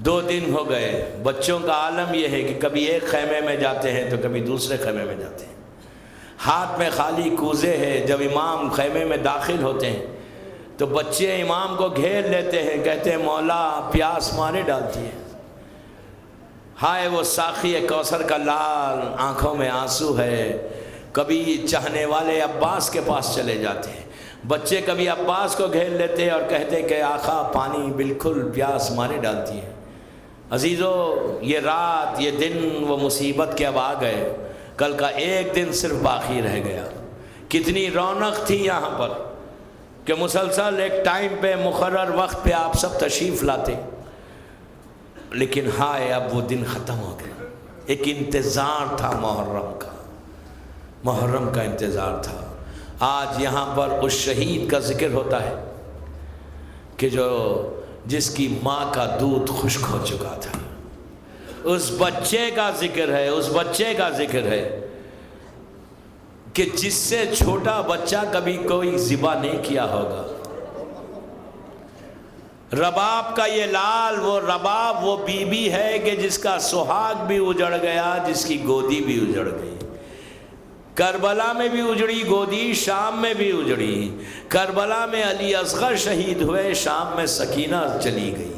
2 دن ہو گئے. بچوں کا عالم یہ ہے کہ کبھی ایک خیمے میں جاتے ہیں تو کبھی دوسرے خیمے میں جاتے ہیں. ہاتھ میں خالی کوزے ہیں. جب امام خیمے میں داخل ہوتے ہیں تو بچے امام کو گھیر لیتے ہیں، کہتے ہیں مولا پیاس مارے ڈالتی ہے. ہائے وہ ساقی کوثر کا لال، آنکھوں میں آنسو ہے. کبھی چاہنے والے عباس کے پاس چلے جاتے ہیں. بچے کبھی عباس کو گھیر لیتے ہیں اور کہتے ہیں کہ آقا پانی بالکل پیاس مارے ڈالتی ہے. عزیزو یہ رات، یہ دن وہ مصیبت کے اب آ گئے. کل کا ایک دن صرف باقی رہ گیا. کتنی رونق تھی یہاں پر کہ مسلسل ایک ٹائم پہ مقرر وقت پہ آپ سب تشریف لاتے، لیکن ہائے اب وہ دن ختم ہو گئے. ایک انتظار تھا محرم کا، محرم کا انتظار تھا. آج یہاں پر اس شہید کا ذکر ہوتا ہے کہ جس کی ماں کا دودھ خشک ہو چکا تھا. اس بچے کا ذکر ہے، اس بچے کا ذکر ہے کہ جس سے چھوٹا بچہ کبھی کوئی ذبح نہیں کیا ہوگا. رباب کا یہ لال، وہ رباب وہ بیوی ہے کہ جس کا سہاگ بھی اجڑ گیا، جس کی گودی بھی اجڑ گئی. کربلا میں بھی اجڑی گودی، شام میں بھی اجڑی۔ کربلا میں علی اصغر شہید ہوئے، شام میں سکینہ چلی گئی۔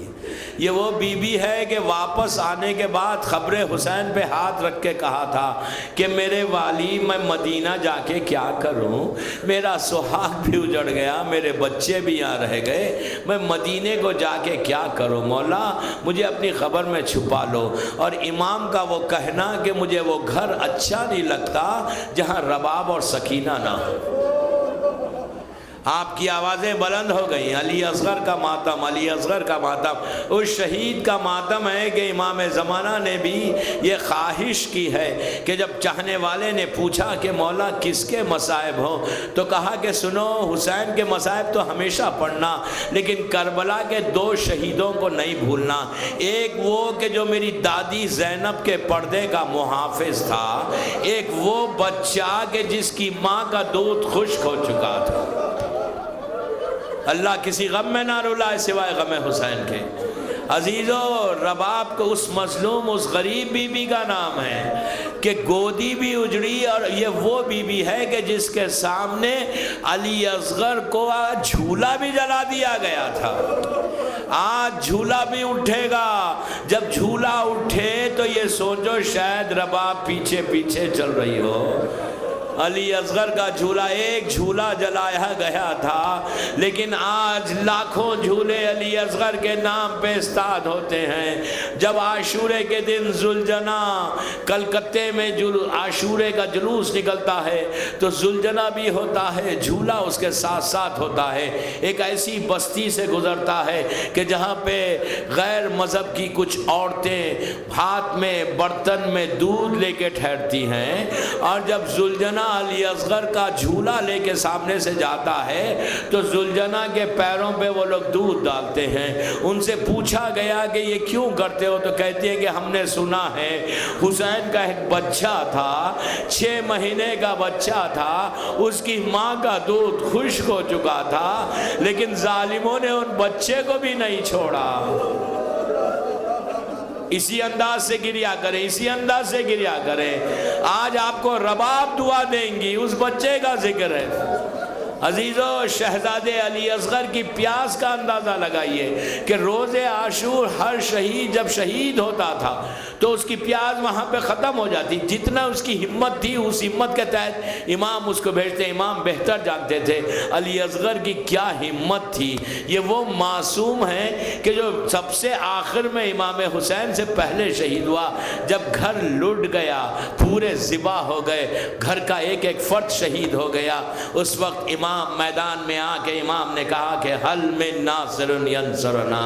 یہ وہ بی بی ہے کہ واپس آنے کے بعد خبر حسین پہ ہاتھ رکھ کے کہا تھا کہ میرے والی میں مدینہ جا کے کیا کروں، میرا سہاگ بھی اجڑ گیا، میرے بچے بھی یہاں رہ گئے، میں مدینے کو جا کے کیا کروں، مولا مجھے اپنی خبر میں چھپا لو۔ اور امام کا وہ کہنا کہ مجھے وہ گھر اچھا نہیں لگتا جہاں رباب اور سکینہ نہ ہو۔ آپ کی آوازیں بلند ہو گئیں، علی اصغر کا ماتم، علی اصغر کا ماتم، اس شہید کا ماتم ہے کہ امام زمانہ نے بھی یہ خواہش کی ہے کہ جب چاہنے والے نے پوچھا کہ مولا کس کے مصائب ہوں، تو کہا کہ سنو حسین کے مصائب تو ہمیشہ پڑھنا، لیکن کربلا کے 2 شہیدوں کو نہیں بھولنا۔ ایک وہ کہ جو میری دادی زینب کے پردے کا محافظ تھا، ایک وہ بچہ کہ جس کی ماں کا دودھ خشک ہو چکا تھا۔ اللہ کسی غم میں نہ رلائے سوائے غم حسین کے۔ عزیزو، رباب کو اس مظلوم، اس غریب بی بی کا نام ہے کہ گودی بھی اجڑی، اور یہ وہ بی بی ہے کہ جس کے سامنے علی اصغر کو جھولا بھی جلا دیا گیا تھا۔ آج جھولا بھی اٹھے گا، جب جھولا اٹھے تو یہ سوچو شاید رباب پیچھے پیچھے چل رہی ہو۔ علی اصغر کا جھولا، ایک جھولا جلایا گیا تھا، لیکن آج لاکھوں جھولے علی اصغر کے نام پہ استاد ہوتے ہیں۔ جب عاشورے کے دن ذوالجنہ کلکتے میں عاشورے کا جلوس نکلتا ہے تو ذوالجنہ بھی ہوتا ہے، جھولا اس کے ساتھ ساتھ ہوتا ہے۔ ایک ایسی بستی سے گزرتا ہے کہ جہاں پہ غیر مذہب کی کچھ عورتیں ہاتھ میں برتن میں دودھ لے کے ٹھہرتی ہیں، اور جب ذوالجنہ علی اصغر کا جھولا لے کے سامنے سے جاتا ہے تو ذوالجنہ کے پیروں پہ وہ لوگ دودھ ڈالتے ہیں۔ ان سے پوچھا گیا کہ یہ کیوں کرتے ہو، تو کہتی ہے کہ ہم نے سنا ہے حسین کا ایک بچہ تھا، 6 مہینے کا بچہ تھا، اس کی ماں کا دودھ خشک ہو چکا تھا، لیکن ظالموں نے ان بچے کو بھی نہیں چھوڑا۔ اسی انداز سے گریا کریں، اسی انداز سے گریا کریں۔ آج آپ کو رباب دعا دیں گی، اس بچے کا ذکر ہے۔ عزیزو، شہزادے علی اصغر کی پیاس کا اندازہ لگائیے کہ روز عاشور ہر شہید جب شہید ہوتا تھا تو اس کی پیاس وہاں پہ ختم ہو جاتی۔ جتنا اس کی ہمت تھی، اس ہمت کے تحت امام اس کو بھیجتے، امام بہتر جانتے تھے علی اصغر کی کیا ہمت تھی۔ یہ وہ معصوم ہے کہ جو سب سے آخر میں امام حسین سے پہلے شہید ہوا۔ جب گھر لٹ گیا، پورے ذبح ہو گئے، گھر کا ایک ایک فرد شہید ہو گیا، اس وقت امام میدان میں آ کے امام نے کہا کہ حل من ناصر ینصرنا،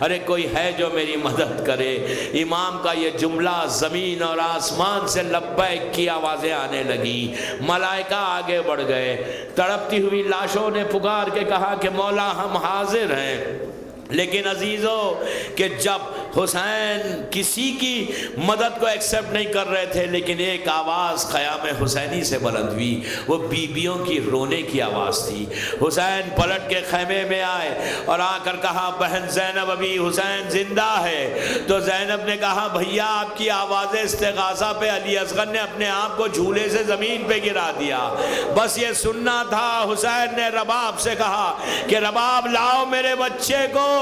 ارے کوئی ہے جو میری مدد کرے۔ امام کا یہ جملہ زمین اور آسمان سے لبیک کی آوازیں آنے لگی، ملائکہ آگے بڑھ گئے، تڑپتی ہوئی لاشوں نے پکار کے کہا کہ مولا ہم حاضر ہیں۔ لیکن عزیزو، کہ جب حسین کسی کی مدد کو ایکسپٹ نہیں کر رہے تھے، لیکن ایک آواز خیام حسینی سے بلند ہوئی، وہ بیویوں کی رونے کی آواز تھی۔ حسین پلٹ کے خیمے میں آئے اور آ کر کہا بہن زینب ابھی حسین زندہ ہے۔ تو زینب نے کہا بھیا آپ کی آواز استغاثہ پہ علی اصغر نے اپنے آپ کو جھولے سے زمین پہ گرا دیا، بس یہ سننا تھا۔ حسین نے رباب سے کہا کہ رباب لاؤ میرے بچے کو۔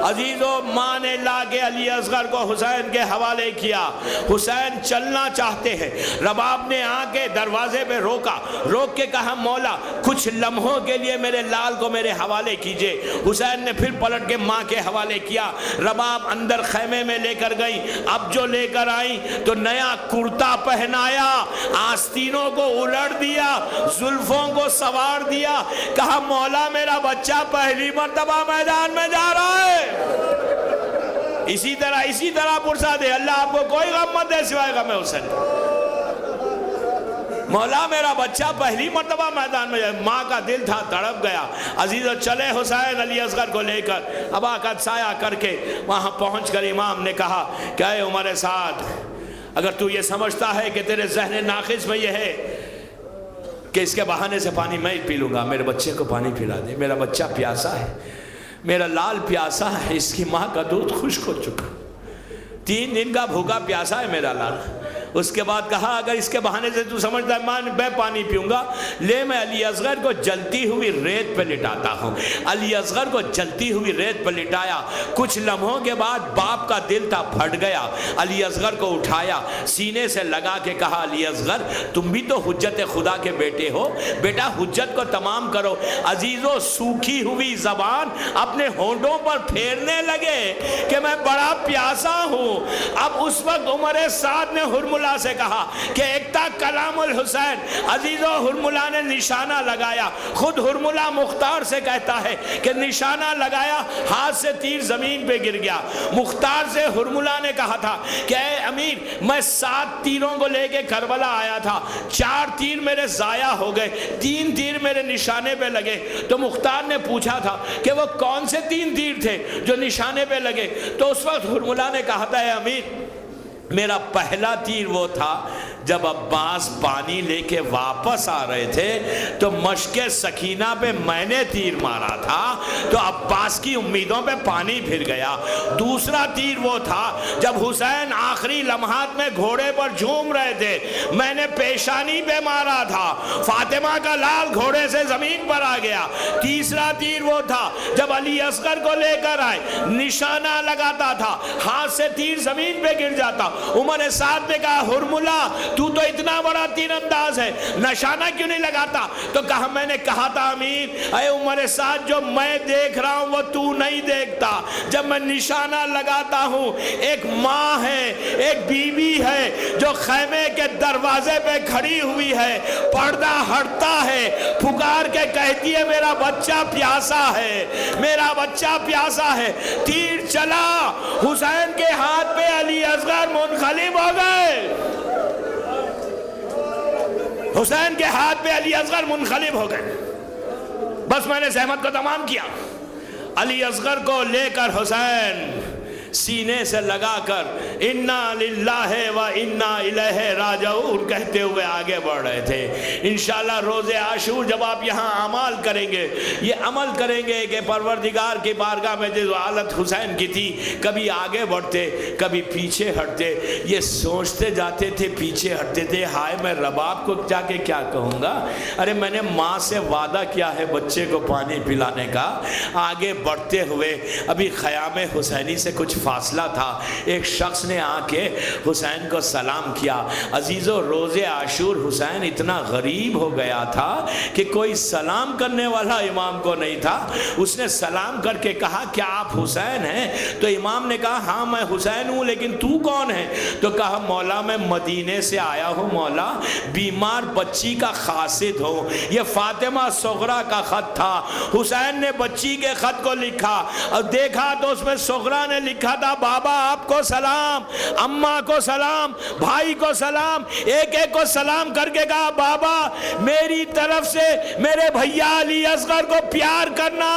عزیزو، ماں نے لا کے علی اصغر کو حسین کے حوالے کیا۔ حسین چلنا چاہتے ہیں، رباب نے آ کے دروازے پہ روکا، روک کے کہا مولا کچھ لمحوں کے لیے میرے لال کو میرے حوالے کیجئے۔ حسین نے پھر پلٹ کے ماں کے حوالے کیا۔ رباب اندر خیمے میں لے کر گئی، اب جو لے کر آئی تو نیا کرتا پہنایا، آستینوں کو الٹ دیا، زلفوں کو سوار دیا، کہا مولا میرا بچہ پہلی مرتبہ میدان میں جا رہا ہے۔ اسی طرح پرسا دے، اللہ آپ کو کوئی غم مت دے سوائے غم حسین۔ مولا میرا بچہ پہلی مرتبہ میدان میں جائے۔ ماں کا دل تھا، تڑپ گیا۔ عزیزو، چلے حسین علی اصغر کو لے کر ابا کا سایہ کر کے وہاں پہنچ کر امام نے کہا کہ اے عمر سعد، اگر تو یہ سمجھتا ہے کہ تیرے ذہن ناقص میں یہ ہے کہ اس کے بہانے سے پانی میں پی لوں گا، میرے بچے کو پانی پلا دے، میرا بچہ پیاسا ہے، میرا لال پیاسا ہے، اس کی ماں کا دودھ خشک ہو چکا، 3 دن کا بھوکا پیاسا ہے میرا لال، اس کے بعد کہا اگر اس کے بہانے سے تو سمجھتا ہے میں پانی پیوں گا، لے میں علی اصغر کو جلتی ہوئی ریت پہ لٹاتا ہوں۔ علی اصغر کو جلتی ہوئی ریت پہ لٹایا، کچھ لمحوں کے بعد باپ کا دل تھا پھٹ گیا، علی اصغر کو اٹھایا، سینے سے لگا کے کہا علی اصغر تم بھی تو حجت خدا کے بیٹے ہو، بیٹا حجت کو تمام کرو۔ عزیزو سوکھی ہوئی زبان اپنے ہونٹوں پر پھیرنے لگے کہ میں بڑا پیاسا ہوں۔ اب اس وقت عمر سعد نے ہرملا سے کہا کہ اکتا کلام الحسین۔ عزیزو ہرملا نے نشانہ لگایا، خود ہرملا مختار سے کہتا ہے کہ نشانہ لگایا، ہاتھ سے تیر زمین پہ گر گیا۔ مختار سے ہرملا نے کہا تھا کہ اے امیر میں 7 تیروں کو لے کے کربلا آیا تھا، 4 تیر میرے ضائع ہو گئے، 3 تیر میرے نشانے پہ لگے۔ تو مختار نے پوچھا تھا کہ وہ کون سے 3 تیر تھے جو نشانے پہ لگے؟ تو اس وقت ہرملا نے کہا تھا اے امیر میرا پہلا تیر وہ تھا جب عباس پانی لے کے واپس آ رہے تھے تو مشک سکینہ پہ میں نے تیر مارا تھا تو عباس کی امیدوں پہ پانی پھر گیا۔ دوسرا تیر وہ تھا جب حسین آخری لمحات میں گھوڑے پر جھوم رہے تھے، میں نے پیشانی پہ مارا تھا، فاطمہ کا لال گھوڑے سے زمین پر آ گیا۔ تیسرا تیر وہ تھا جب علی اصغر کو لے کر آئے، نشانہ لگاتا تھا، ہاتھ سے تیر زمین پہ گر جاتا۔ عمر سعد نے کہا ہرملا تو اتنا بڑا تیر انداز ہے، نشانہ کیوں نہیں لگاتا؟ تو کہا میں نے کہا تھا امیر اے عمر سعد جو میں دیکھ رہا ہوں وہ تو نہیں دیکھتا۔ جب میں نشانہ لگاتا ہوں ایک ماں ہے، ایک بیوی ہے جو خیمے کے دروازے پہ کھڑی ہوئی ہے، پردہ ہٹتا ہے، پکار کے کہتی ہے میرا بچہ پیاسا ہے، میرا بچہ پیاسا ہے۔ تیر چلا، حسین کے ہاتھ پہ علی اصغر منقلب ہو گئے، حسین کے ہاتھ پہ علی اصغر منقلب ہو گئے۔ بس میں نے زحمت کو تمام کیا، علی اصغر کو لے کر حسین سینے سے لگا کر انا للہ و انا الیہ راجعون کہتے ہوئے آگے بڑھ رہے تھے۔ انشاءاللہ روز عاشور جب آپ یہاں اعمال کریں گے، یہ عمل کریں گے کہ پروردگار کی بارگاہ میں جو حالت حسین کی تھی، کبھی آگے بڑھتے کبھی پیچھے ہٹتے، یہ سوچتے جاتے تھے پیچھے ہٹتے تھے ہائے میں رباب کو جا کے کیا کہوں گا، ارے میں نے ماں سے وعدہ کیا ہے بچے کو پانی پلانے کا۔ آگے بڑھتے ہوئے ابھی خیام حسینی سے کچھ فاصلہ تھا، ایک شخص نے آ کے حسین کو سلام کیا۔ عزیزو روز عاشور حسین اتنا غریب ہو گیا تھا کہ کوئی سلام کرنے والا امام کو نہیں تھا۔ اس نے سلام کر کے کہا کیا آپ حسین ہیں؟ تو امام نے کہا ہاں میں حسین ہوں، لیکن تو کون ہے؟ تو کہا مولا میں مدینے سے آیا ہوں مولا، بیمار بچی کا قاصد ہوں۔ یہ فاطمہ صغرا کا خط تھا، حسین نے بچی کے خط کو لکھا اور دیکھا تو اس میں صغرا نے لکھا تھا بابا آپ کو سلام، اماں کو سلام، بھائی کو سلام، ایک ایک کو سلام کر کے کہا بابا میری طرف سے میرے بھیا علی اصغر کو پیار کرنا۔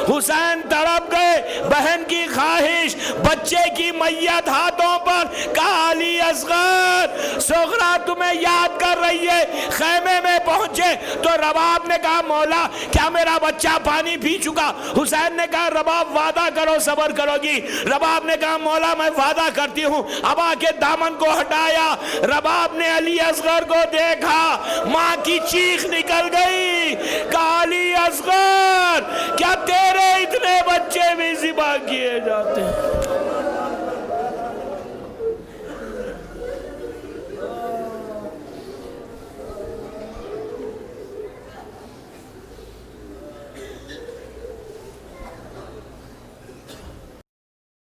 حسین تڑپ گئے، بہن کی خواہش، بچے کی میت ہاتھوں پر، کہا علی اصغر صغرا تمہیں یاد کر رہی ہے۔ خیمے میں پہنچے تو رباب نے کہا مولا کیا میرا بچہ پانی پی چکا؟ حسین نے کہا رباب وعدہ کرو صبر کرو گی۔ رباب نے کہا مولا میں وعدہ کرتی ہوں۔ اب آ کے دامن کو ہٹایا، رباب نے علی اصغر کو دیکھا، ماں کی چیخ نکل گئی، کہا علی اصغر کیا تیرے اتنے بچے بھی ذبح کیے جاتے ہیں؟